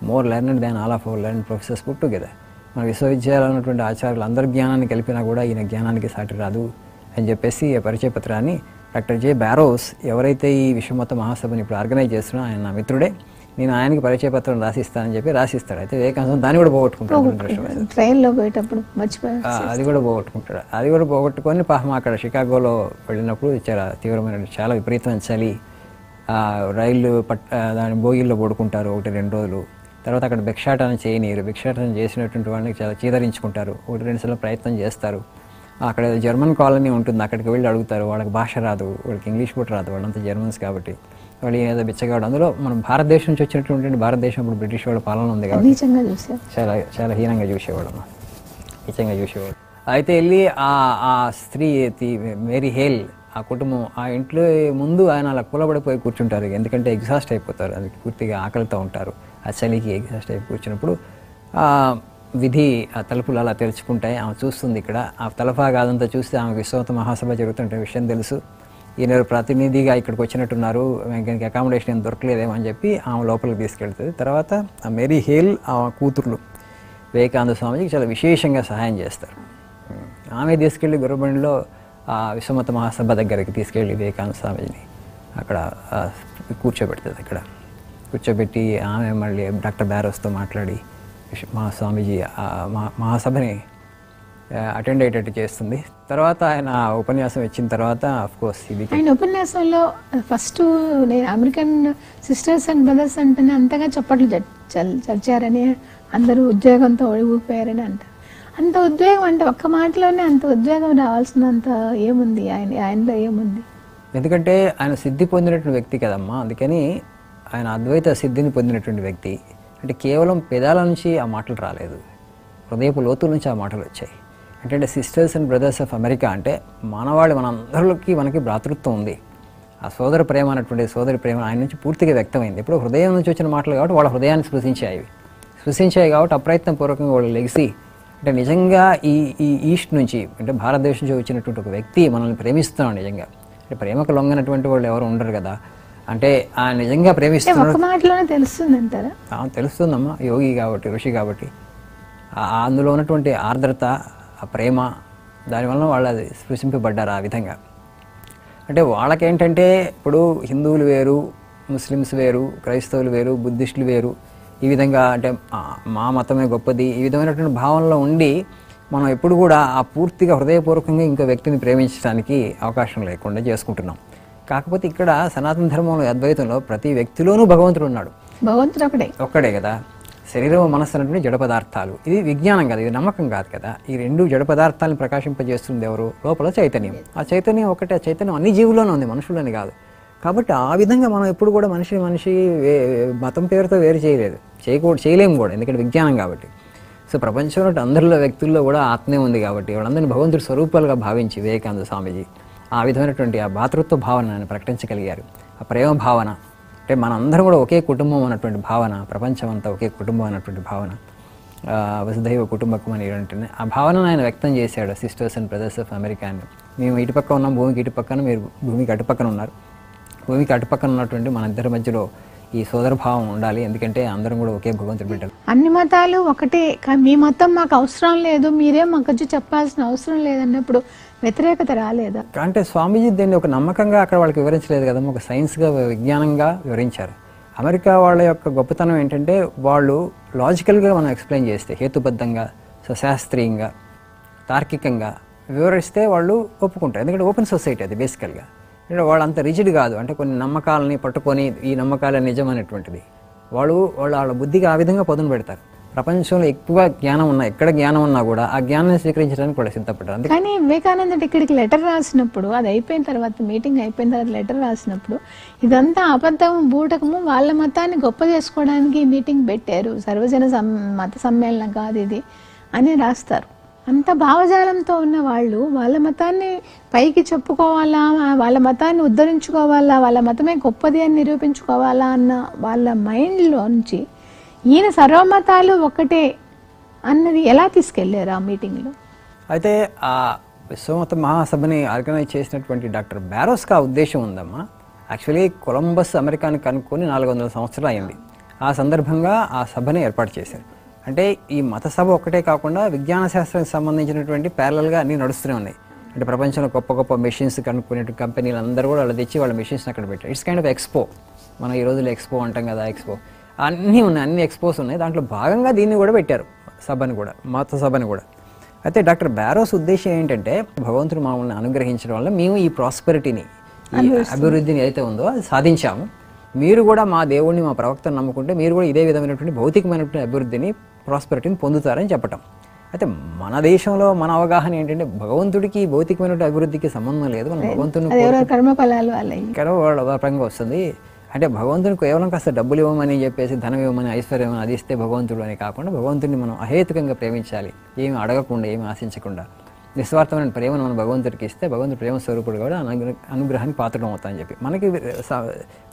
Speaker 2: more learned than all of our learned professors put together. మన విశ్వవిద్యాలయంలో ఉన్నటువంటి ఆచార్యులు అందరి జ్ఞానాన్ని కలిపినా కూడా ఈయన జ్ఞానానికి సాటి రాదు అని చెప్పేసి ఆ పరిచయ పత్రాన్ని డాక్టర్ జే బ్యారోస్, ఎవరైతే ఈ విశ్వమత మహాసభని ఇప్పుడు ఆర్గనైజ్ చేస్తున్నారో ఆయన నా మిత్రుడే, నేను ఆయనకి పరిచయ పత్రం రాసిస్తానని చెప్పి రాసిస్తాడు. అయితే వివేకానంద దాన్ని కూడా పోగొట్టుకుంటాడు.
Speaker 1: ట్రైన్లో పోయేటప్పుడు
Speaker 2: అది కూడా పోగొట్టుకుంటాడు. అది కూడా పోగొట్టుకొని పాపం అక్కడ షికాగోలో వెళ్ళినప్పుడు చాలా తీవ్రమైన, చాలా విపరీతమైన చలి, రైళ్ళు దాని బోగిల్లో పడుకుంటారు 1-2 రోజులు. తర్వాత అక్కడ భిక్షాటన చేయనీరు, భిక్షాటన చేసినటువంటి వాళ్ళని చాలా చీదరించుకుంటారు. 1-2 సార్లు ప్రయత్నం చేస్తారు. అక్కడ జర్మన్ కాలనీ ఉంటుంది, అక్కడికి వెళ్ళి అడుగుతారు. వాళ్ళకి భాష రాదు, వాళ్ళకి ఇంగ్లీష్ కూడా రాదు, వాళ్ళంతా జర్మన్స్ కాబట్టి వాళ్ళు ఏదో బిచ్చగాడు. అందులో మనం భారతదేశం నుంచి వచ్చినటువంటి, భారతదేశం ఇప్పుడు బ్రిటిష్ వాళ్ళ పాలన ఉంది కాబట్టి చాలా చాలా హీనంగా చూసేవాడు, నీచంగా చూసేవాడు. అయితే వెళ్ళి ఆ స్త్రీ మేరీ హేల్ ఆ కుటుంబం ఆ ఇంట్లో ముందు ఆయన అలా కూలబడిపోయి కూర్చుంటారు. ఎందుకంటే ఎగ్జాస్ట్ అయిపోతారు, అది పూర్తిగా ఆకలితో ఉంటారు. ఆ చలికి ఎగ్జాస్ట్ అయిపోయి కూర్చున్నప్పుడు విధి ఆ తలుపులు అలా తెరుచుకుంటాయి. ఆమె చూస్తుంది. ఇక్కడ ఆ తలఫాగా అదంతా చూస్తే ఆమె విశ్వమత మహాసభ జరుగుతుంటే విషయం తెలుసు. ఈయన ప్రతినిధిగా ఇక్కడికి వచ్చినట్టున్నారు, ఇంక అకామిడేషన్ ఏం దొరకలేదేమో అని చెప్పి ఆమె లోపలికి తీసుకెళ్తుంది. తర్వాత ఆ మేరీ హేల్ ఆ కూతుర్లు వివేకానంద స్వామిజీకి చాలా విశేషంగా సహాయం చేస్తారు. ఆమె తీసుకెళ్ళి గుర్రబండిలో ఆ విశ్వమత మహాసభ దగ్గరికి తీసుకెళ్ళి వివేకానంద స్వామిజీని అక్కడ కూర్చోబెడుతుంది. అక్కడ కూర్చోబెట్టి ఆమె మళ్ళీ డాక్టర్ బ్యారోస్తో మాట్లాడి స్వామీజీ మహాసభని అటెండ్ అయ్యేటట్టు చేస్తుంది. తర్వాత ఆయన ఉపన్యాసం ఇచ్చిన తర్వాత అఫ్కోర్స్ ఇది
Speaker 1: ఆయన ఉపన్యాసంలో ఫస్ట్ నేను అమెరికన్ సిస్టర్స్ అండ్ బ్రదర్స్ అంటేనే అంతగా చప్పట్లు చచ్చారని, అందరూ ఉద్యోగంతో ఊగిపోయారని అంటారు. అంత ఉద్వేగం అంటే ఒక్క మాటలోనే అంత ఉద్వేగం రావాల్సినంత ఏముంది ఆయనలో ఏముంది?
Speaker 2: ఎందుకంటే ఆయన సిద్ధి పొందినటువంటి వ్యక్తి కదమ్మా, అందుకని ఆయన అద్వైత సిద్ధిని పొందినటువంటి వ్యక్తి. అంటే కేవలం పెదాల నుంచి ఆ మాటలు రాలేదు, హృదయపు లోతుల నుంచి ఆ మాటలు వచ్చాయి. అంటే sisters and brothers of America అంటే మానవాళి మనందరికీ మనకి భ్రాతృత్వం ఉంది. ఆ సోదర ప్రేమ అన్నటువంటి సోదరి ప్రేమ ఆయన నుంచి పూర్తిగా వ్యక్తమైంది. ఇప్పుడు హృదయం నుంచి వచ్చిన మాటలు కాబట్టి వాళ్ళ హృదయాన్ని స్పృశించాయి కాబట్టి అప్రయత్నపూర్వకంగా వాళ్ళు లెగిసి, అంటే నిజంగా ఈ ఈస్ట్ నుంచి అంటే భారతదేశం నుంచి వచ్చినటువంటి ఒక వ్యక్తి మనల్ని ప్రేమిస్తున్నాడు నిజంగా. అంటే ప్రేమకు లొంగనటువంటి వాళ్ళు ఎవరు ఉండరు కదా. అంటే ఆయన నిజంగా ప్రేమిస్తున్నాడు
Speaker 1: తెలుస్తుందంటారా?
Speaker 2: తెలుస్తుందమ్మా, యోగి కాబట్టి, ఋషి కాబట్టి. అందులో ఉన్నటువంటి ఆర్ద్రత, ఆ ప్రేమ, దానివల్ల వాళ్ళు అది స్పృశింపబడ్డారు ఆ విధంగా. అంటే వాళ్ళకేంటంటే ఇప్పుడు హిందువులు వేరు, ముస్లిమ్స్ వేరు, క్రైస్తవులు వేరు, బుద్ధిస్టులు వేరు, ఈ విధంగా అంటే మా మతమే గొప్పది, ఈ విధమైనటువంటి భావనలో ఉండి మనం ఎప్పుడు కూడా ఆ పూర్తిగా హృదయపూర్వకంగా ఇంకో వ్యక్తిని ప్రేమించడానికి అవకాశం లేకుండా చేసుకుంటున్నాం. కాకపోతే ఇక్కడ సనాతన ధర్మంలో, అద్వైతంలో ప్రతి వ్యక్తిలోనూ భగవంతుడు ఉన్నాడు.
Speaker 1: భగవంతుడు
Speaker 2: ఒక్కడే కదా. శరీరం మనస్సు అనేటువంటి జడ పదార్థాలు. ఇది విజ్ఞానం కదా, ఇది నమ్మకం కాదు కదా. ఈ రెండు జడ పదార్థాలను ప్రకాశింపజేస్తుంది ఎవరు? లోపల చైతన్యం. ఆ చైతన్యం ఒకటే. ఆ చైతన్యం అన్ని జీవుల్లోనే ఉంది, మనుషులని కాదు. కాబట్టి ఆ విధంగా మనం ఎప్పుడు కూడా మనిషి మతం పేరుతో వేరు చేయలేదు, చేయలేము కూడా, ఎందుకంటే విజ్ఞానం కాబట్టి. సో ప్రపంచంలో అందరిలో వ్యక్తుల్లో కూడా ఆత్మే ఉంది కాబట్టి వాళ్ళందరినీ భగవంతుడి స్వరూపాలుగా భావించి వివేకానంద స్వామీజీ ఆ విధమైనటువంటి ఆ భాతృత్వ భావనని ప్రకటించగలిగారు. ఆ ప్రేమ భావన, అంటే మనందరం కూడా ఒకే కుటుంబం అన్నటువంటి భావన, ప్రపంచం అంతా ఒకే కుటుంబం అన్నటువంటి భావన, వసుధైవ కుటుంబకం అని ఉంటుంది. ఆ భావనను ఆయన వ్యక్తం చేశాడు. Sisters and brothers of America అని. మేము ఇటుపక్క ఉన్నాం, భూమికి ఇటుపక్కన, మీరు భూమికి అటుపక్కన ఉన్నారు. భూమికి అటుపక్కన ఉన్నటువంటి మన ఇద్దరి మధ్యలో ఈ సోదరభావం ఉండాలి, ఎందుకంటే అందరం కూడా ఒకే భగవంతుడి బిడ్డలు.
Speaker 1: అన్ని మతాలు ఒకటే, మీ మతం మాకు అవసరం లేదు, మీరేం మాకు వచ్చి చెప్పాల్సిన అవసరం లేదన్నప్పుడు వ్యతిరేకత రాలేదా?
Speaker 2: అంటే స్వామీజీ దీన్ని ఒక నమ్మకంగా అక్కడ వాళ్ళకి వివరించలేదు కదా, ఒక సైన్స్గా విజ్ఞానంగా వివరించారు. అమెరికా వాళ్ళ యొక్క గొప్పతనం ఏంటంటే వాళ్ళు లాజికల్గా మనం ఎక్స్ప్లెయిన్ చేస్తే, హేతుబద్ధంగా, శాస్త్రీయంగా, తార్కికంగా వివరిస్తే వాళ్ళు ఒప్పుకుంటారు. ఎందుకంటే ఓపెన్ సొసైటీ అది బేసికల్గా. అంటే వాళ్ళు అంత రిజిడ్ కాదు, అంటే కొన్ని నమ్మకాలని పట్టుకొని ఈ నమ్మకాలే నిజం అనేటువంటిది వాళ్ళ బుద్ధికి ఆ విధంగా పదును పెడతారు. ప్రపంచంలో ఎక్కువ జ్ఞానం ఉన్నా, ఎక్కడ జ్ఞానం ఉన్నా కూడా ఆ జ్ఞానాన్ని స్వీకరించడానికి కూడా సిద్ధపడ్డారు.
Speaker 1: కానీ వివేకానంద ఇక్కడికి లెటర్ రాసినప్పుడు, అది అయిపోయిన తర్వాత, మీటింగ్ అయిపోయిన తర్వాత లెటర్ రాసినప్పుడు, ఇదంతా అబద్ధము, బూటకము, వాళ్ళ మతాన్ని గొప్ప చేసుకోవడానికి ఈ మీటింగ్ పెట్టారు, సర్వజన మత సమ్మేళనం కాదు ఇది అని రాస్తారు. అంత భావజాలంతో ఉన్న వాళ్ళు వాళ్ళ మతాన్ని పైకి చెప్పుకోవాలా, వాళ్ళ మతాన్ని ఉద్ధరించుకోవాలా, వాళ్ళ మతమే గొప్పది అని నిరూపించుకోవాలా అన్న వాళ్ళ మైండ్లోంచి ఈయన సర్వమతాలు ఒకటే అన్నది ఎలా తీసుకెళ్లారు ఆ మీటింగ్లో?
Speaker 2: అయితే ఆ విశ్వమత మహాసభని ఆర్గనైజ్ చేసినటువంటి డాక్టర్ బ్యారోస్కి ఆ ఉద్దేశం ఉందమ్మా. యాక్చువల్లీ కొలంబస్ అమెరికాని కనుక్కొని 400 సంవత్సరాలు అయింది. ఆ సందర్భంగా ఆ సభని ఏర్పాటు చేశారు. అంటే ఈ మత సభ ఒకటే కాకుండా విజ్ఞాన శాస్త్రానికి సంబంధించినటువంటి ప్యారలల్గా అన్నీ నడుస్తూనే ఉన్నాయి. అంటే ప్రపంచంలో గొప్ప గొప్ప మెషిన్స్ కనుక్కునే కంపెనీలు అందరూ కూడా అలా తెచ్చి వాళ్ళ మెషిన్స్ని అక్కడ పెట్టారు. It's kind of expo. మనం ఈ రోజుల్లో ఎక్స్పో అంటాం కదా, ఎక్స్పో అన్నీ ఉన్నాయి, అన్ని ఎక్స్పోస్ ఉన్నాయి. దాంట్లో భాగంగా దీన్ని కూడా పెట్టారు, సభని కూడా, మత సభని కూడా. అయితే డాక్టర్ బ్యారోస్ ఉద్దేశం ఏంటంటే, భగవంతుడు మమ్మల్ని అనుగ్రహించడం వల్ల మేము ఈ ప్రాస్పెరిటీని, ఈ అభివృద్ధిని ఏదైతే ఉందో అది సాధించాము. మీరు కూడా మా దేవుడిని, మా ప్రవక్తను నమ్ముకుంటే మీరు కూడా ఇదే విధమైనటువంటి భౌతికమైనటువంటి అభివృద్ధిని, ప్రాస్పెరిటీని పొందుతారని చెప్పటం. అయితే మన దేశంలో మన అవగాహన ఏంటంటే, భగవంతుడికి భౌతికమైనటువంటి అభివృద్ధికి సంబంధం లేదు, మన భగవంతుని
Speaker 1: కర్మఫలాలు
Speaker 2: పరంగా వస్తుంది. అంటే భగవంతుని కేవలం కాస్త డబ్బులు ఇవ్వమని చెప్పేసి, ధనం ఇవ్వమని, ఐశ్వర్యం అది ఇస్తే భగవంతుడు అని కాకుండా, భగవంతుడిని మనం అహేతుకంగా ప్రేమించాలి, ఏమి అడగకుండా, ఏమి ఆశించకుండా నిస్వార్థమైన ప్రేమను మనం భగవంతుడికి ఇస్తే భగవంతుడు ప్రేమ స్వరూపుడు కూడా అనుగ్రహానికి పాత్రడం అవుతామని చెప్పి. మనకి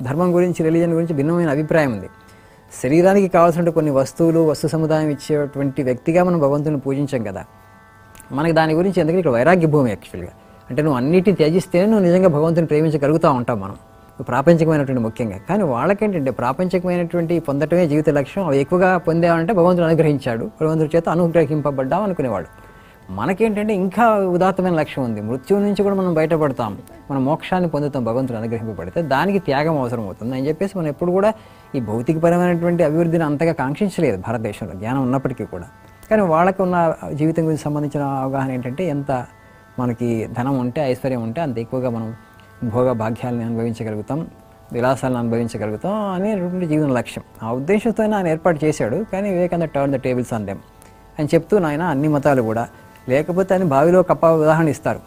Speaker 2: ధర్మం గురించి, రిలీజన్ గురించి భిన్నమైన అభిప్రాయం ఉంది. శరీరానికి కావాల్సిన కొన్ని వస్తువులు, వస్తు సముదాయం ఇచ్చేటువంటి వ్యక్తిగా మనం భగవంతుని పూజించాం కదా. మనకి దాని గురించి ఎందుకంటే ఇక్కడ వైరాగ్య భూమి యాక్చువల్గా. అంటే నువ్వు అన్నిటిని త్యజిస్తేనే నువ్వు నిజంగా భగవంతుని ప్రేమించగలుగుతూ ఉంటాం మనం, ప్రాపంచికమైనటువంటి ముఖ్యంగా. కానీ వాళ్ళకేంటంటే ప్రాపంచికమైనటువంటి పొందటమే జీవిత లక్ష్యం, అవి ఎక్కువగా పొందామంటే భగవంతుడు అనుగ్రహించాడు, భగవంతుడి చేత అనుగ్రహింపబడ్డాం అనుకునేవాడు. మనకేంటంటే ఇంకా ఉదాత్తమైన లక్ష్యం ఉంది, మృత్యువు నుంచి కూడా మనం బయటపడతాం, మనం మోక్షాన్ని పొందుతాం భగవంతుడు అనుగ్రహింపబడితే, దానికి త్యాగం అవసరం అవుతుంది అని చెప్పేసి మనం ఎప్పుడు కూడా ఈ భౌతికపరమైనటువంటి అభివృద్ధిని అంతగా కాంక్షించలేదు భారతదేశంలో, జ్ఞానం ఉన్నప్పటికీ కూడా. కానీ వాళ్ళకు ఉన్న జీవితం గురించి సంబంధించిన అవగాహన ఏంటంటే, ఎంత మనకి ధనం ఉంటే, ఐశ్వర్యం ఉంటే అంత ఎక్కువగా మనం భోగ భాగ్యాలను అనుభవించగలుగుతాం, విలాసాలను అనుభవించగలుగుతాం అనేటువంటి జీవన లక్ష్యం. ఆ ఉద్దేశంతో ఆయన ఏర్పాటు చేశాడు. కానీ Vivekananda turn the tables on them అని చెప్తూ, నాయన అన్ని మతాలు కూడా, లేకపోతే అని బావిలో కప్ప ఉదాహరణ ఇస్తారు.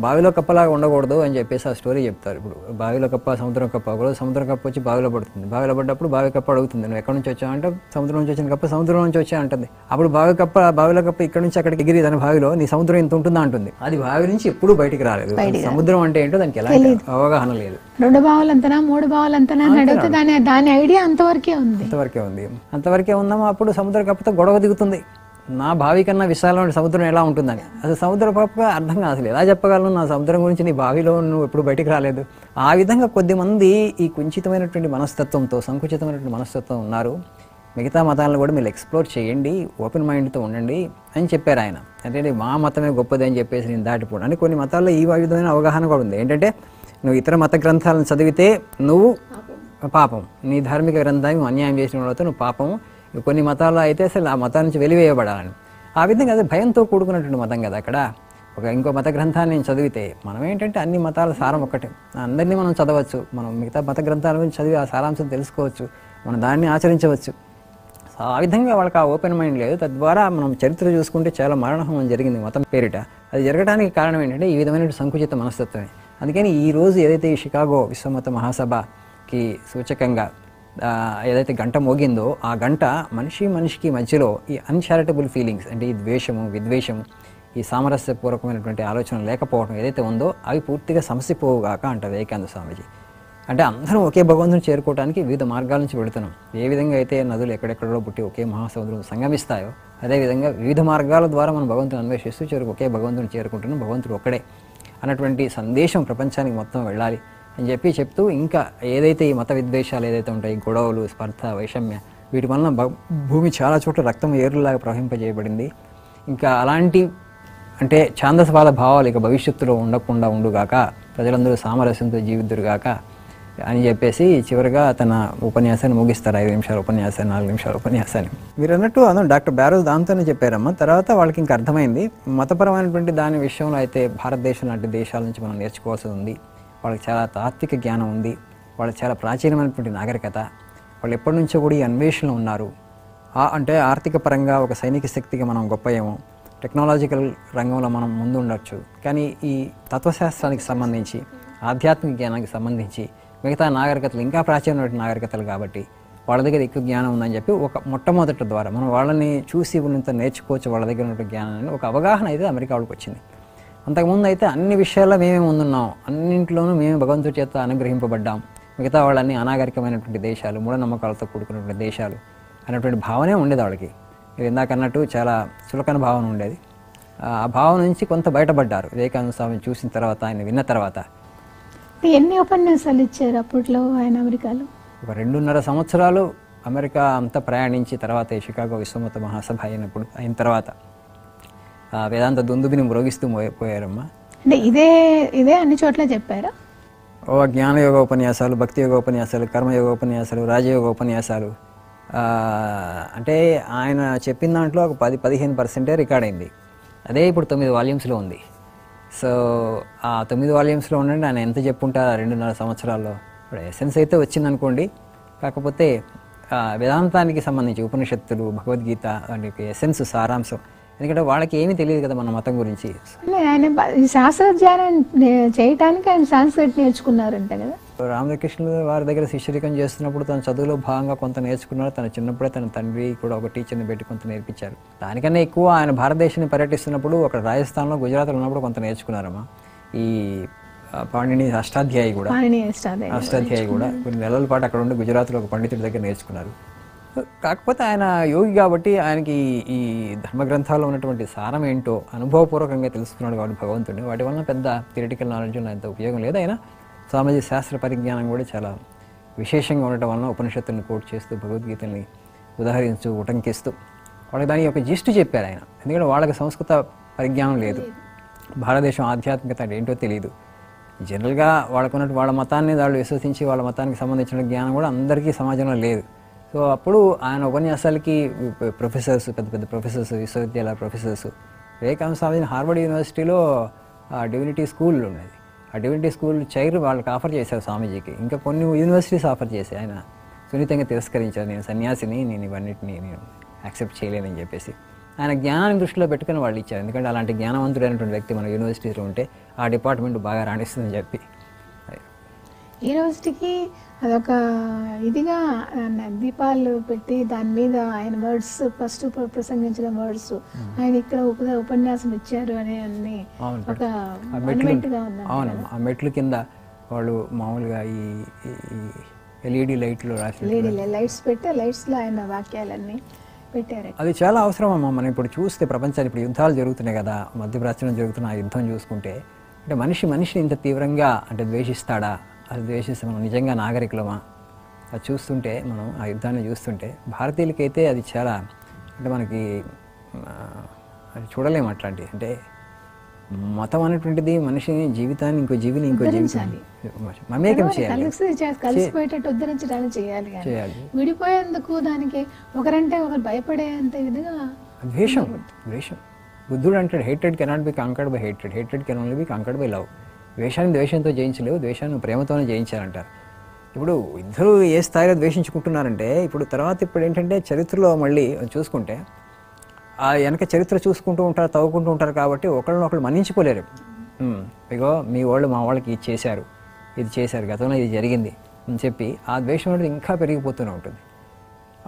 Speaker 2: బావిలో కప్పలాగా ఉండకూడదు అని చెప్పేసి ఆ స్టోరీ చెప్తారు. ఇప్పుడు బావిలో కప్ప, సముద్రం కప్ప, కూడా సముద్రం కప్ప వచ్చి బావిలో పడుతుంది. బావిలో పడ్డప్పుడు బావి కప్ప అడుగుతుంది, నువ్వు ఎక్కడి నుంచి వచ్చావు అంటే, సముద్రం నుంచి వచ్చిన కప్ప సముద్రం నుంచి వచ్చా అంటుంది. అప్పుడు బావిలో కప్ప ఇక్కడ నుంచి అక్కడికి ఎగిరి తన బావిలో నీ సముద్రం ఇంత ఉంటుందా అంటుంది. అది బావి నుంచి ఎప్పుడూ బయటికి రాలేదు. సముద్రం అంటే ఏంటో దానికి ఎలా అవగాహన లేదు.
Speaker 1: 2 బావులంతనా 3 బావులంతనా అడిగితే దాని ఐడియా అంతవరకే
Speaker 2: అంతవరకే ఉందామా. అప్పుడు సముద్ర కప్పతో గొడవ దిగుతుంది, నా బావి కన్నా విశాలమైన సముద్రం ఎలా ఉంటుందని. అసలు సముద్ర కప్ప అర్థం కాదు, అసలు ఎలా చెప్పగలను నా సముద్రం గురించి, నీ బావిలో నువ్వు ఎప్పుడు బయటికి రాలేదు. ఆ విధంగా కొద్దిమంది ఈ కుంచితమైనటువంటి మనస్తత్వంతో, సంకుచితమైనటువంటి మనస్తత్వం ఉన్నారు. మిగతా మతాలను కూడా మీరు ఎక్స్ప్లోర్ చేయండి, ఓపెన్ మైండ్తో ఉండండి అని చెప్పారు ఆయన. అంటే మా మతమే గొప్పది అని చెప్పేసి నేను దాటిపోవడం అని. కొన్ని మతాల్లో ఈ విధమైన అవగాహన కూడా ఉంది. ఏంటంటే, నువ్వు ఇతర మత గ్రంథాలను చదివితే నువ్వు పాపం, నీ ధార్మిక గ్రంథాన్ని అన్యాయం చేసిన వాళ్ళతో నువ్వు పాపం. కొన్ని మతాల్లో అయితే అసలు ఆ మతం నుంచి వెలివేయబడాలని. ఆ విధంగా అది భయంతో కూడుకున్నటువంటి మతం కదా. అక్కడ ఇంకో మత గ్రంథాన్ని నేను చదివితే, మనం ఏంటంటే అన్ని మతాల సారం ఒక్కటే, అందరినీ మనం చదవచ్చు, మనం మిగతా మత గ్రంథాల గురించి చదివి ఆ సారాంశం తెలుసుకోవచ్చు మనం దాన్ని ఆచరించవచ్చు. సో ఆ విధంగా వాళ్ళకి ఆ ఓపెన్ మైండ్ లేదు. తద్వారా మనం చరిత్ర చూసుకుంటే చాలా మరణహోమం జరిగింది మతం పేరిట. అది జరగడానికి కారణం ఏంటంటే ఈ విధమైన సంకుచిత మనస్తత్వమే. అందుకని ఈ రోజు ఏదైతే ఈ షికాగో విశ్వమత మహాసభకి సూచకంగా ఏదైతే గంట మోగిందో ఆ గంట మనిషికి మధ్యలో ఈ అన్చారిటబుల్ ఫీలింగ్స్ అంటే ఈ ద్వేషము, విద్వేషము, ఈ సామరస్యపూర్వకమైనటువంటి ఆలోచన లేకపోవడం ఏదైతే ఉందో అవి పూర్తిగా సమసిపోవుగాక అంటారు వివేకానంద స్వామీజీ. అంటే అందరం ఒకే భగవంతుని చేరుకోవడానికి వివిధ మార్గాల నుంచి వెళుతున్నాం. ఏ విధంగా అయితే నదులు ఎక్కడెక్కడో పుట్టి ఒకే మహాసముద్రం సంగమిస్తాయో అదేవిధంగా వివిధ మార్గాల ద్వారా మనం భగవంతుని అన్వేషిస్తూ ఒకే భగవంతుని చేరుకుంటున్నాం, భగవంతుడు ఒక్కడే అన్నటువంటి సందేశం ప్రపంచానికి మొత్తం వెళ్ళాలి అని చెప్తూ ఇంకా ఏదైతే ఈ మత విద్వేషాలు ఏదైతే ఉంటాయి, గొడవలు, స్పర్ధ, వైషమ్య, వీటి వలన భూమి చాలా చోట్ల రక్తం ఏరులాగా ప్రవహింపజేయబడింది. ఇంకా అలాంటి అంటే ఛాందసవాద భావాలు ఇక భవిష్యత్తులో ఉండకుండా ఉండుగాక, ప్రజలందరూ సామరస్యంతో జీవిద్దురుగాక అని చెప్పేసి చివరిగా తన ఉపన్యాసాన్ని ముగిస్తారు. 5 నిమిషాల ఉపన్యాసాన్ని, 4 నిమిషాల ఉపన్యాసాన్ని. మీరు అన్నట్టు అందులో డాక్టర్ బ్యారోస్ దాంతోనే చెప్పారమ్మా. తర్వాత వాళ్ళకి ఇంకా అర్థమైంది మతపరమైనటువంటి దాని విషయంలో అయితే భారతదేశం లాంటి దేశాల నుంచి మనం నేర్చుకోవాల్సి ఉంది. వాళ్ళకి చాలా తాత్విక జ్ఞానం ఉంది, వాళ్ళకి చాలా ప్రాచీనమైనటువంటి నాగరికత, వాళ్ళు ఎప్పటి నుంచో కూడా ఈ అన్వేషణలో ఉన్నారు. అంటే ఆర్థిక పరంగా ఒక సైనిక శక్తిగా మనం గొప్పయేమో, టెక్నాలజికల్ రంగంలో మనం ముందు ఉండొచ్చు, కానీ ఈ తత్వశాస్త్రానికి సంబంధించి, ఆధ్యాత్మిక జ్ఞానానికి సంబంధించి మిగతా నాగరికతలు ఇంకా ప్రాచీనమైన నాగరికతలు కాబట్టి వాళ్ళ దగ్గర ఎక్కువ జ్ఞానం ఉందని చెప్పి ఒక మొట్టమొదటి ద్వారా మనం వాళ్ళని చూసి ఉన్నంత నేర్చుకోవచ్చు, వాళ్ళ దగ్గర ఉన్న జ్ఞానాన్ని ఒక అవగాహన అయితే అమెరికా వాళ్ళకి వచ్చింది. అంతకుముందు అయితే అన్ని విషయాల్లో మేమే ముందున్నాం, అన్నింటిలోనూ మేమే భగవంతుడి చేత అనుగ్రహింపబడ్డాం, మిగతా వాళ్ళని అనాగరికమైనటువంటి దేశాలు, మూఢనమ్మకాలతో కూడుకున్నటువంటి దేశాలు అనేటువంటి భావనే ఉండేది వాళ్ళకి. మీరు ఇందాక అన్నట్టు చాలా చులకన భావన ఉండేది. ఆ భావన నుంచి కొంత బయటపడ్డారు వివేకానంద స్వామిని చూసిన తర్వాత, ఆయన విన్న తర్వాత.
Speaker 1: ఎన్ని ఉపన్యాసాలు ఇచ్చారు అప్పట్లో ఆయన అమెరికాలో?
Speaker 2: ఒక 2.5 సంవత్సరాలు అమెరికా అంతా ప్రయాణించి తర్వాత షికాగో విశ్వమత మహాసభ అయిన తర్వాత వేదాంత దుందుబిని మ్రోగిస్తూ పోయారమ్మా.
Speaker 1: అంటే ఇదే అన్ని చోట్ల చెప్పారా?
Speaker 2: జ్ఞానయోగ ఉపన్యాసాలు, భక్తి యోగ ఉపన్యాసాలు, కర్మయోగ ఉపన్యాసాలు, రాజయోగ ఉపన్యాసాలు. అంటే ఆయన చెప్పిన దాంట్లో ఒక 10-15% రికార్డ్ అయింది. అదే ఇప్పుడు 9 వాల్యూమ్స్లో ఉంది. సో ఆ 9 వాల్యూమ్స్లో ఉండండి ఆయన ఎంత చెప్పుంటారు 2.5 సంవత్సరాల్లో. ఇప్పుడు ఎసెన్స్ అయితే వచ్చిందనుకోండి, కాకపోతే వేదాంతానికి సంబంధించి ఉపనిషత్తులు, భగవద్గీత వాటి ఎసెన్స్, సారాంశం, ఎందుకంటే వాళ్ళకి ఏమీ తెలియదు కదా మన మతం గురించి.
Speaker 1: ఆయన శాస్త్రజ్ఞానం చేయటానికి ఆయన సాంస్క్రిట్ నేర్చుకున్నారంట కదా.
Speaker 2: రామకృష్ణుల వారి దగ్గర శిష్యరికం చేస్తున్నప్పుడు తన చదువులో భాగంగా కొంత నేర్చుకున్నారు. తన చిన్నప్పుడే తన తండ్రి కూడా ఒక టీచర్ని పెట్టి కొంత నేర్పించారు. దానికన్నా ఎక్కువ ఆయన భారతదేశాన్ని పర్యటిస్తున్నప్పుడు అక్కడ రాజస్థాన్లో, గుజరాత్లో ఉన్నప్పుడు కొంత నేర్చుకున్నారమ్మా. ఈ పాణిని అష్టాధ్యాయి కూడా కొన్ని నెలల పాటు అక్కడ ఉండి గుజరాత్లో ఒక పండితుడి దగ్గర నేర్చుకున్నారు. కాకపోతే ఆయన యోగి కాబట్టి ఆయనకి ఈ ధర్మగ్రంథాల్లో ఉన్నటువంటి సారం ఏంటో అనుభవపూర్వకంగా తెలుసుకున్నాడు కాబట్టి భగవంతుడిని. వాటి వలన పెద్ద థియరిటికల్ నాలెడ్జ్ అంత ఉపయోగం లేదు. అయినా సామాజిక శాస్త్ర పరిజ్ఞానం కూడా చాలా విశేషంగా ఉండటం వలన ఉపనిషత్తులను కోట్ చేస్తూ, భగవద్గీతల్ని ఉదాహరిస్తూ, ఉటంకిస్తూ వాళ్ళకి దాని యొక్క జిస్టు చెప్పారు ఆయన. ఎందుకంటే వాళ్ళకి సంస్కృత పరిజ్ఞానం లేదు, భారతదేశం ఆధ్యాత్మికత ఏంటో తెలియదు. జనరల్గా వాళ్ళకున్నట్టు వాళ్ళ మతాన్ని వాళ్ళు విశ్వసించి వాళ్ళ మతానికి సంబంధించిన జ్ఞానం కూడా అందరికీ సమాజంలో లేదు. సో అప్పుడు ఆయన ఉపన్యాసాలకి ప్రొఫెసర్స్, పెద్ద పెద్ద ప్రొఫెసర్స్, విశ్వవిద్యాలయ ప్రొఫెసర్స్, వివేకానంద స్వామి హార్వర్డ్ యూనివర్సిటీలో డివినిటీ స్కూల్ ఉండేది. ఆ డివినిటీ స్కూల్ చైర్ వాళ్ళకి ఆఫర్ చేశారు స్వామీజీకి. ఇంకా కొన్ని యూనివర్సిటీస్ ఆఫర్ చేసి ఆయన సున్నితంగా తిరస్కరించారు. నేను సన్యాసిని, నేను ఇవన్నిటిని నేను యాక్సెప్ట్ చేయలేనని చెప్పేసి ఆయన జ్ఞానాన్ని దృష్టిలో పెట్టుకుని వాళ్ళు ఇచ్చారు. ఎందుకంటే అలాంటి జ్ఞానవంతుడైనటువంటి వ్యక్తి మన యూనివర్సిటీలో ఉంటే ఆ డిపార్ట్మెంట్ బాగా రాణిస్తుందని చెప్పి.
Speaker 1: యూనివర్సిటీకి అదొక ఇదిగా దీపాలు పెట్టి దాని మీద ఆయన వర్డ్స్, ఫస్ట్ ప్రసంగించిన వర్డ్స్, ఆయన ఇక్కడ ఉపన్యాసం ఇచ్చారు అని అన్ని ఒక మాన్యుమెంట్గా ఉంది.
Speaker 2: అవును, ఆ మెట్లు కింద వాళ్ళు మామూలుగా ఈ ఎల్ఈడి లైట్లు
Speaker 1: లైట్స్ పెట్టి లైట్స్లో ఆయన వాక్యాలన్నీ పెట్టారు.
Speaker 2: అది చాలా అవసరం అమ్మా. మనం ఇప్పుడు చూస్తే ప్రపంచాన్ని ఇప్పుడు యుద్ధాలు జరుగుతున్నాయి కదా, మధ్యప్రాచ్యంలో జరుగుతున్న ఆ యుద్ధం చూసుకుంటే అంటే మనిషిని ఇంత తీవ్రంగా అంటే ద్వేషిస్తాడా, అది ద్వేషిస్తే మనం నిజంగా నాగరికులమా, అది చూస్తుంటే మనం ఆ యుద్ధాన్ని చూస్తుంటే భారతీయులకైతే అది చాలా అంటే మనకి అది చూడలేము అట్లాంటివి. అంటే మతం అనేటువంటిది మనిషిని, జీవితాన్ని, ఇంకో జీవిని ఇంకో జీవితాన్ని మమేకం చేయాలి,
Speaker 1: కలిసిపోయేటట్టు ఉద్ధరించడానికి చేయాలి. విడిపోయేందుకు దానికి ఒకరంటే ఒకరు భయపడేంత విధంగా
Speaker 2: ద్వేషం. బుద్ధుడు అంటాడు, hated cannot be conquered by hated can only B conquered by love. ద్వేషాన్ని ద్వేషంతో జయించలేవు, ద్వేషాన్ని ప్రేమతోనే జయించాలంటారు. ఇప్పుడు ఇద్దరు ఏ స్థాయిలో ద్వేషించుకుంటున్నారంటే ఇప్పుడు ఏంటంటే చరిత్రలో మళ్ళీ చూసుకుంటే ఆ వెనక చరిత్ర చూసుకుంటూ ఉంటారు, తవ్వుకుంటూ ఉంటారు కాబట్టి ఒకళ్ళనొకళ్ళు మన్నించుకోలేరు. ఇగో మీ వాళ్ళు మా వాళ్ళకి ఇది చేశారు, గతంలో ఇది జరిగింది అని చెప్పి ఆ ద్వేషం అనేది ఇంకా పెరిగిపోతూనే ఉంటుంది.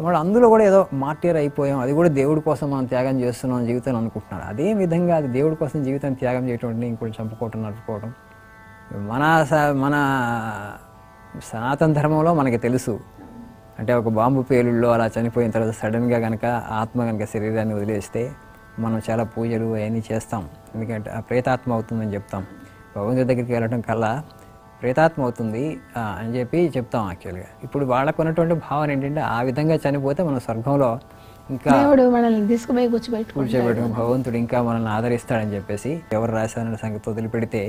Speaker 2: మళ్ళీ అందులో కూడా ఏదో మార్టీర్ అయిపోయాం, అది కూడా దేవుడి కోసం మనం త్యాగం చేస్తున్నాం జీవితం అనుకుంటున్నారు. అదే విధంగా అది దేవుడి కోసం జీవితం త్యాగం చేయటం, ఇంకోటి చంపుకోవటం, నడుపుకోవటం మన సనాతన ధర్మంలో మనకి తెలుసు. అంటే ఒక బాంబు పేలుల్లో అలా చనిపోయిన తర్వాత సడన్గా కనుక ఆత్మ కనుక శరీరాన్ని వదిలేస్తే మనం చాలా పూజలు అవన్నీ చేస్తాం. ఎందుకంటే ఆ ప్రేతాత్మ అవుతుందని చెప్తాం. భగవంతుడి దగ్గరికి వెళ్ళటం కల్లా ప్రేతాత్మ అవుతుంది అని చెప్పి చెప్తాం యాక్చువల్గా. ఇప్పుడు వాళ్ళకు ఉన్నటువంటి భావన ఏంటంటే ఆ విధంగా చనిపోతే మనం స్వర్గంలో ఇంకా
Speaker 1: మనల్ని తీసుకుపోయి కూర్చోబెట్టుకుని
Speaker 2: భగవంతుడు ఇంకా మనల్ని ఆదరిస్తాడని చెప్పేసి ఎవరు రాశారన్న సంగతి వదిలిపెడితే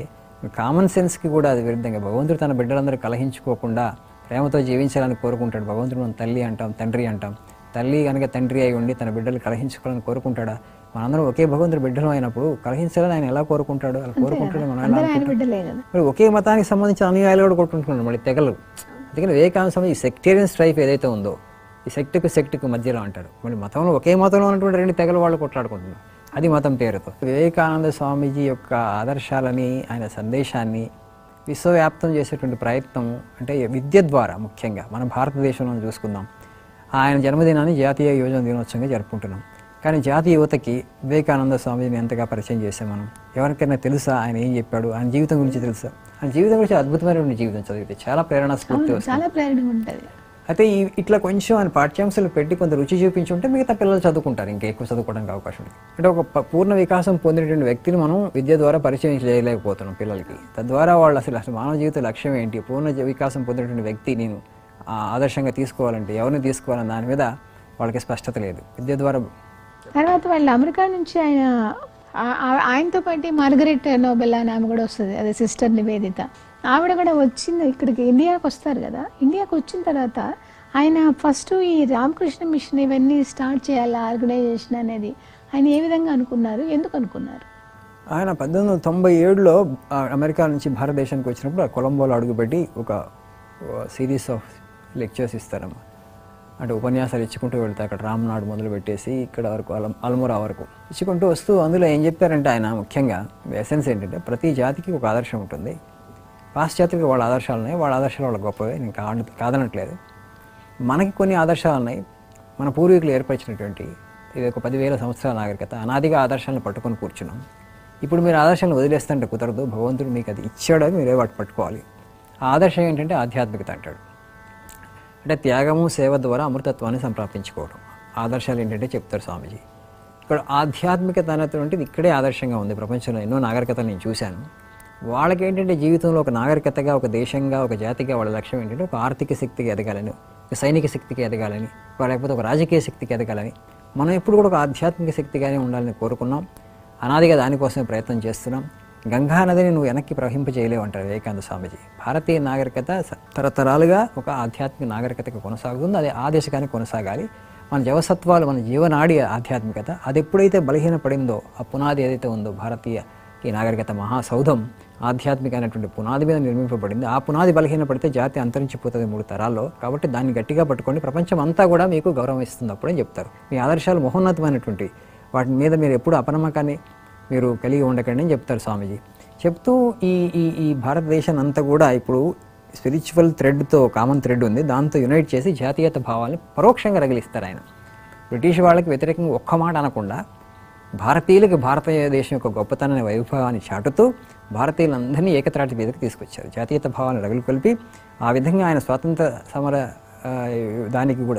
Speaker 2: కామన్ సెన్స్కి కూడా అది విరుద్ధంగా భగవంతుడు తన బిడ్డలందరూ కలహించుకోకుండా ప్రేమతో జీవించాలని కోరుకుంటాడు. భగవంతుడు మనం తల్లి అంటాం, తండ్రి అంటాం. తల్లి కనుక తండ్రి అయి ఉండి తన బిడ్డలు కలహించుకోవాలని కోరుకుంటాడా? మనందరం ఒకే భగవంతుడి బిడ్డలు అయినప్పుడు కలహించాలని ఆయన ఎలా కోరుకుంటాడు? అలా కోరుకుంటాడు. మనం ఎలా అనుకుంటాం? మరి ఒకే మతానికి సంబంధించిన అనుయాయులు కూడా కొట్టుకుంటున్నాడు మళ్ళీ తెగలు. అందుకని వివేకానంద సంబంధించి ఈ సెక్టేరియన్ స్ట్రైఫ్ ఏదైతే ఉందో, ఈ సెక్టుకు మధ్యలో అంటారు. మళ్ళీ మతంలో ఒకే మతంలో ఉన్నటువంటి రెండు తెగలు వాళ్ళు కొట్లాడుకుంటున్నారు, అది మతం పేరుతో. వివేకానంద స్వామీజీ యొక్క ఆదర్శాలని, ఆయన సందేశాన్ని విశ్వవ్యాప్తం చేసేటువంటి ప్రయత్నం అంటే విద్య ద్వారా, ముఖ్యంగా మన భారతదేశంలో చూసుకుందాం. ఆయన జన్మదినాన్ని జాతీయ యువజన దినోత్సవంగా జరుపుకుంటున్నాం. కానీ జాతీయ యువతకి వివేకానంద స్వామీజీని ఎంతగా పరిచయం చేసాం మనం? ఎవరికైనా తెలుసా ఆయన ఏం చెప్పాడు? ఆయన జీవితం గురించి తెలుసా? ఆయన జీవితం గురించి అద్భుతమైనటువంటి జీవితం చదివితే చాలా ప్రేరణ స్ఫూర్తి వస్తుంది. అయితే ఇట్లా కొంచెం ఆయన పాఠ్యాంశాలు పెట్టి కొంత రుచి చూపించుంటే మిగతా పిల్లలు చదువుకుంటారు, ఇంకా ఎక్కువ చదువుకోవడానికి అవకాశం ఉంది. అంటే ఒక పూర్ణ వికాసం పొందినటువంటి వ్యక్తిని మనం విద్య ద్వారా పరిచయం చేయలేకపోతున్నాం పిల్లలకి. తద్వారా వాళ్ళు అసలు మానవ జీవిత లక్ష్యం ఏంటి, పూర్ణ వికాసం పొందినటువంటి వ్యక్తి నేను ఆదర్శంగా తీసుకోవాలంటే ఎవరిని తీసుకోవాలని దాని మీద వాళ్ళకి స్పష్టత లేదు. విద్య ద్వారా
Speaker 1: తర్వాత వాళ్ళు అమెరికా నుంచి ఆయనతో పాటు మార్గరెట్ నోబెల్ అని ఆమె కూడా వస్తుంది, అదే సిస్టర్ నివేదిత. ఆవిడ కూడా వచ్చింది ఇక్కడికి, ఇండియాకి వస్తారు కదా. ఇండియాకి వచ్చిన తర్వాత ఆయన ఫస్ట్ ఈ రామకృష్ణ మిషన్ ఇవన్నీ స్టార్ట్ చేయాలి ఆర్గనైజేషన్ అనేది ఆయన ఏ విధంగా అనుకున్నారు, ఎందుకు అనుకున్నారు?
Speaker 2: ఆయన 1897లో అమెరికా నుంచి భారతదేశానికి వచ్చినప్పుడు కొలంబోలో అడుగుపెట్టి ఒక సిరీస్ ఆఫ్ లెక్చర్స్ ఇస్తారమ్మా. అంటే ఉపన్యాసాలు ఇచ్చుకుంటూ వెళ్తారు. అక్కడ రామ్నాడు మొదలు పెట్టేసి ఇక్కడ వరకు అల్మోరా వరకు ఇచ్చుకుంటూ వస్తూ అందులో ఏం చెప్పారంటే ఆయన ముఖ్యంగా ఎసెన్స్ ఏంటంటే ప్రతి జాతికి ఒక ఆదర్శం ఉంటుంది. పాశ్చాత్యులకు వాళ్ళ ఆదర్శాలు ఉన్నాయి, వాళ్ళ ఆదర్శాలు వాళ్ళ గొప్పవే, నేను కాదనట్లేదు. మనకి కొన్ని ఆదర్శాలు ఉన్నాయి, మన పూర్వీకులు ఏర్పరిచినటువంటి ఇది ఒక 10,000 సంవత్సరాల నాగరికత, అనాదిగా ఆదర్శాలను పట్టుకొని కూర్చున్నాం. ఇప్పుడు మీరు ఆదర్శాలను వదిలేస్తుంటే కుదరదు, భగవంతుడు మీకు అది ఇచ్చాడు, మీరే వాటి పట్టుకోవాలి. ఆ ఆదర్శం ఏంటంటే ఆధ్యాత్మికత అంటాడు. అంటే త్యాగము సేవ ద్వారా అమృతత్వాన్ని సంప్రాప్తించుకోవడం. ఆదర్శాలు ఏంటంటే చెప్తారు స్వామీజీ. ఇక్కడ ఆధ్యాత్మికత అనేటువంటిది ఇక్కడే ఆదర్శంగా ఉంది. ప్రపంచంలో ఎన్నో నాగరికతలు నేను చూశాను. వాళ్ళకి ఏంటంటే జీవితంలో ఒక నాగరికతగా, ఒక దేశంగా, ఒక జాతిగా వాళ్ళ లక్ష్యం ఏంటంటే ఒక ఆర్థిక శక్తికి ఎదగాలని, ఒక సైనిక శక్తికి ఎదగాలని, లేకపోతే ఒక రాజకీయ శక్తికి ఎదగాలని. మనం ఎప్పుడు కూడా ఒక ఆధ్యాత్మిక శక్తిగానే ఉండాలని కోరుకున్నాం. అనాదిగా దానికోసమే ప్రయత్నం చేస్తున్నాం. గంగా నదిని నువ్వు వెనక్కి ప్రవహింపజేయలేవు అంటారు వివేకానంద స్వామీజీ. భారతీయ నాగరికత తరతరాలుగా ఒక ఆధ్యాత్మిక నాగరికతగా కొనసాగుతుంది, అది ఆ దిశగానే కొనసాగాలి. మన జవసత్వాలు, మన జీవనాడి ఆధ్యాత్మికత, అది ఎప్పుడైతే బలహీనపడిందో, ఆ పునాది ఏదైతే ఉందో భారతీయ ఈ నాగరికత మహాసౌధం ఆధ్యాత్మిక అయినటువంటి పునాది మీద నిర్మింపబడింది. ఆ పునాది బలహీనపడితే జాతి అంతరించిపోతుంది 3 తరాల్లో. కాబట్టి దాన్ని గట్టిగా పట్టుకోండి, ప్రపంచం అంతా కూడా మీకు గౌరవం ఇస్తుంది అప్పుడని చెప్తారు. మీ ఆదర్శాలు మహోన్నతమైనటువంటి వాటి మీద మీరు ఎప్పుడు అపనమ్మకాన్ని మీరు కలిగి ఉండకండి అని చెప్తారు స్వామీజీ. చెప్తూ ఈ భారతదేశాన్ని అంతా కూడా ఇప్పుడు స్పిరిచువల్ థ్రెడ్తో, కామన్ థ్రెడ్ ఉంది, దాంతో యునైట్ చేసి జాతీయత భావాన్ని పరోక్షంగా రగిలిస్తారు ఆయన. బ్రిటిష్ వాళ్ళకి వ్యతిరేకంగా ఒక్క మాట అనకుండా భారతీయులకు భారతదేశం యొక్క గొప్పతనాన్ని, వైభవాన్ని చాటుతూ భారతీయులందరినీ ఏకత్రాటి మీదకి తీసుకొచ్చారు. జాతీయత భావాన్ని రగులు కలిపి ఆ విధంగా ఆయన స్వాతంత్ర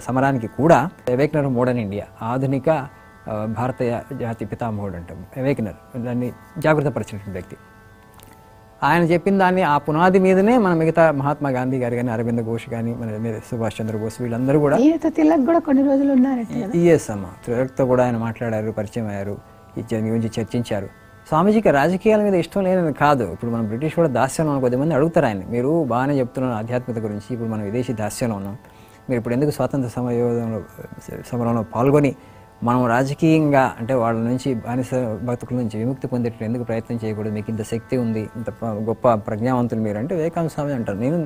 Speaker 2: సమరానికి కూడా అవేకనర్ మోడర్న్ ఇండియా, ఆధునిక భారతీయ జాతి పితామహుడు అంటాం అవేకనర్, దాన్ని జాగృతపరిచినటువంటి వ్యక్తి. ఆయన చెప్పిన దాన్ని ఆ పునాది మీదనే మన మిగతా మహాత్మా గాంధీ గారు కానీ, అరవింద ఘోష్ కానీ, మన సుభాష్ చంద్రబోస్ వీళ్ళందరూ కూడా
Speaker 1: తిలక్ కూడా కొన్ని రోజులు ఉన్నారంటే.
Speaker 2: ఎస్ అమ్మ, తిలక్తో కూడా ఆయన మాట్లాడారు, పరిచయం అయ్యారు, ఈ గురించి చర్చించారు. స్వామీజీకి రాజకీయాల మీద ఇష్టం లేదని కాదు. ఇప్పుడు మనం బ్రిటిష్ కూడా దాస్యంలో 10 మంది అడుగుతారు ఆయన, మీరు బాగానే చెప్తున్నారు ఆధ్యాత్మికత గురించి, ఇప్పుడు మనం విదేశీ దాస్యంలో ఉన్నాం, మీరు ఇప్పుడు ఎందుకు స్వాతంత్ర సమరంలో పాల్గొని మనం రాజకీయంగా అంటే వాళ్ళ నుంచి బానిస బతుకుల నుంచి విముక్తి పొందేటట్టు ఎందుకు ప్రయత్నం చేయకూడదు, మీకు ఇంత శక్తి ఉంది, ఇంత గొప్ప ప్రజ్ఞావంతులు మీరు అంటే వివేకానంద స్వామి అంటారు, నేను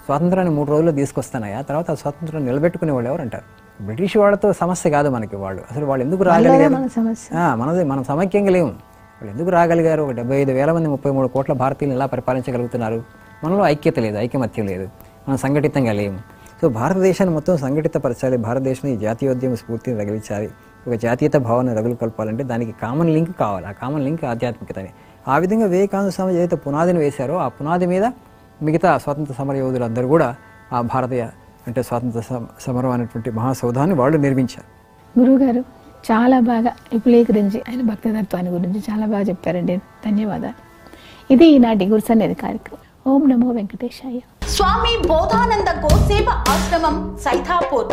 Speaker 2: స్వాతంత్రాన్ని 3 రోజుల్లో తీసుకొస్తానయ్యా, తర్వాత ఆ స్వాతంత్రం నిలబెట్టుకునే వాళ్ళు ఎవరు అంటారు. బ్రిటిష్ వాళ్ళతో సమస్య కాదు మనకి, వాళ్ళు అసలు వాళ్ళు ఎందుకు రాగలిగారు, మనం సమైక్యంగా లేము, వాళ్ళు ఎందుకు రాగలిగారు, ఒక 75,000 మంది 33 కోట్ల భారతీయులు ఎలా పరిపాలించగలుగుతున్నారు, మనలో ఐక్యత లేదు, ఐకమత్యం లేదు, మనం సంఘటితంగా లేము. సో భారతదేశాన్ని మొత్తం సంఘటితపరచాలి, భారతదేశంలో ఈ జాతీయోద్యమ స్ఫూర్తిని రగిలించాలి, ఒక జాతీయత భావాన్ని రగులు కలపాలంటే దానికి కామన్ లింక్ కావాలి, ఆ కామన్ లింక్ ఆధ్యాత్మికతని. ఆ విధంగా వివేకానంద స్వామి ఏదైతే పునాదిని వేశారో ఆ పునాది మీద మిగతా స్వాతంత్ర సమర యోధులందరూ కూడా ఆ భారతీయ అంటే స్వాతంత్ర సమరం అనేటువంటి మహాసౌధాన్ని వాళ్ళు నిర్మించారు.
Speaker 1: గురువుగారు చాలా బాగా విపులీకరించి ఆయన భక్తతత్వాన్ని గురించి చాలా బాగా చెప్పారండి. ధన్యవాదాలు. ఇది ఈనాటి గురుసన్నిధి కార్యక్రమం. ఓం నమో వెంకటేశాయ.
Speaker 3: స్వామి బోధానంద గోసేవ ఆశ్రమం సైథాపూర్.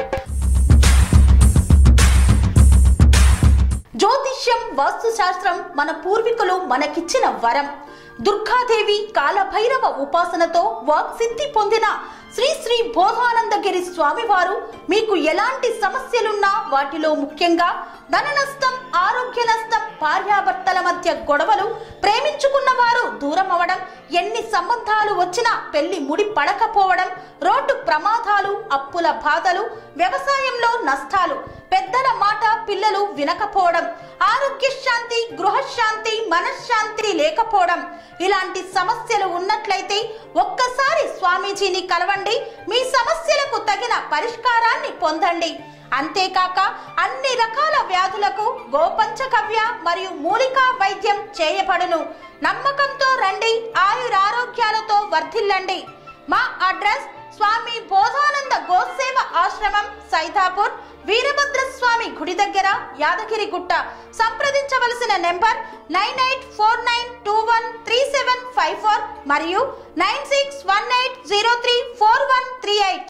Speaker 3: జ్యోతిష్యం, వాస్తుశాస్త్రం మన పూర్వీకులు మనకిచ్చిన వరం. దుర్గాదేవి, కాలభైరవ ఉపాసనతో వాక్సిద్ధి పొందిన శ్రీ శ్రీ బోధానందగిరి స్వామివారు మీకు ఎలాంటి సమస్యలున్నా, వాటిలో ముఖ్యంగా ధన నష్టం, ఆరోగ్య నష్టం, భార్యాభర్తల మధ్య గొడవలు, ప్రేమించుకున్న వారు దూరం అవడం, ఎన్ని సంబంధాలు వచ్చినా పెళ్లి ముడి పడకపోవడం, రోడ్డు ప్రమాదాలు, అప్పుల బాధలు, వ్యవసాయంలో నష్టాలు, పెద్దల మాట పిల్లలు వినకపోవడం, ఆరోగ్య శాంతి, గృహశాంతి, మనశ్శాంతి లేకపోవడం, ఇలాంటి సమస్యలు ఉన్నట్లయితే ఒక్కసారి స్వామీజీని కలవండి. మీ సమస్యలకు తగిన పరిష్కారాన్ని పొందండి. అంతేకాక అన్ని రకాల వ్యాధులకు గోపంచకవ్య మరియు మూలికా వైద్యం చేయబడును. నమ్మకంతో రండి, ఆయురారోగ్యాలతో వర్ధిల్లండి. మా అడ్రస్ స్వామి బోధానంద గోసేవ ఆశ్రమం, సైథాపూర్, వీరభద్రస్వామి గుడి దగ్గర, యాదగిరిగుట్ట. సంప్రదించవలసిన నెంబర్ 9849213754 మరియు 961803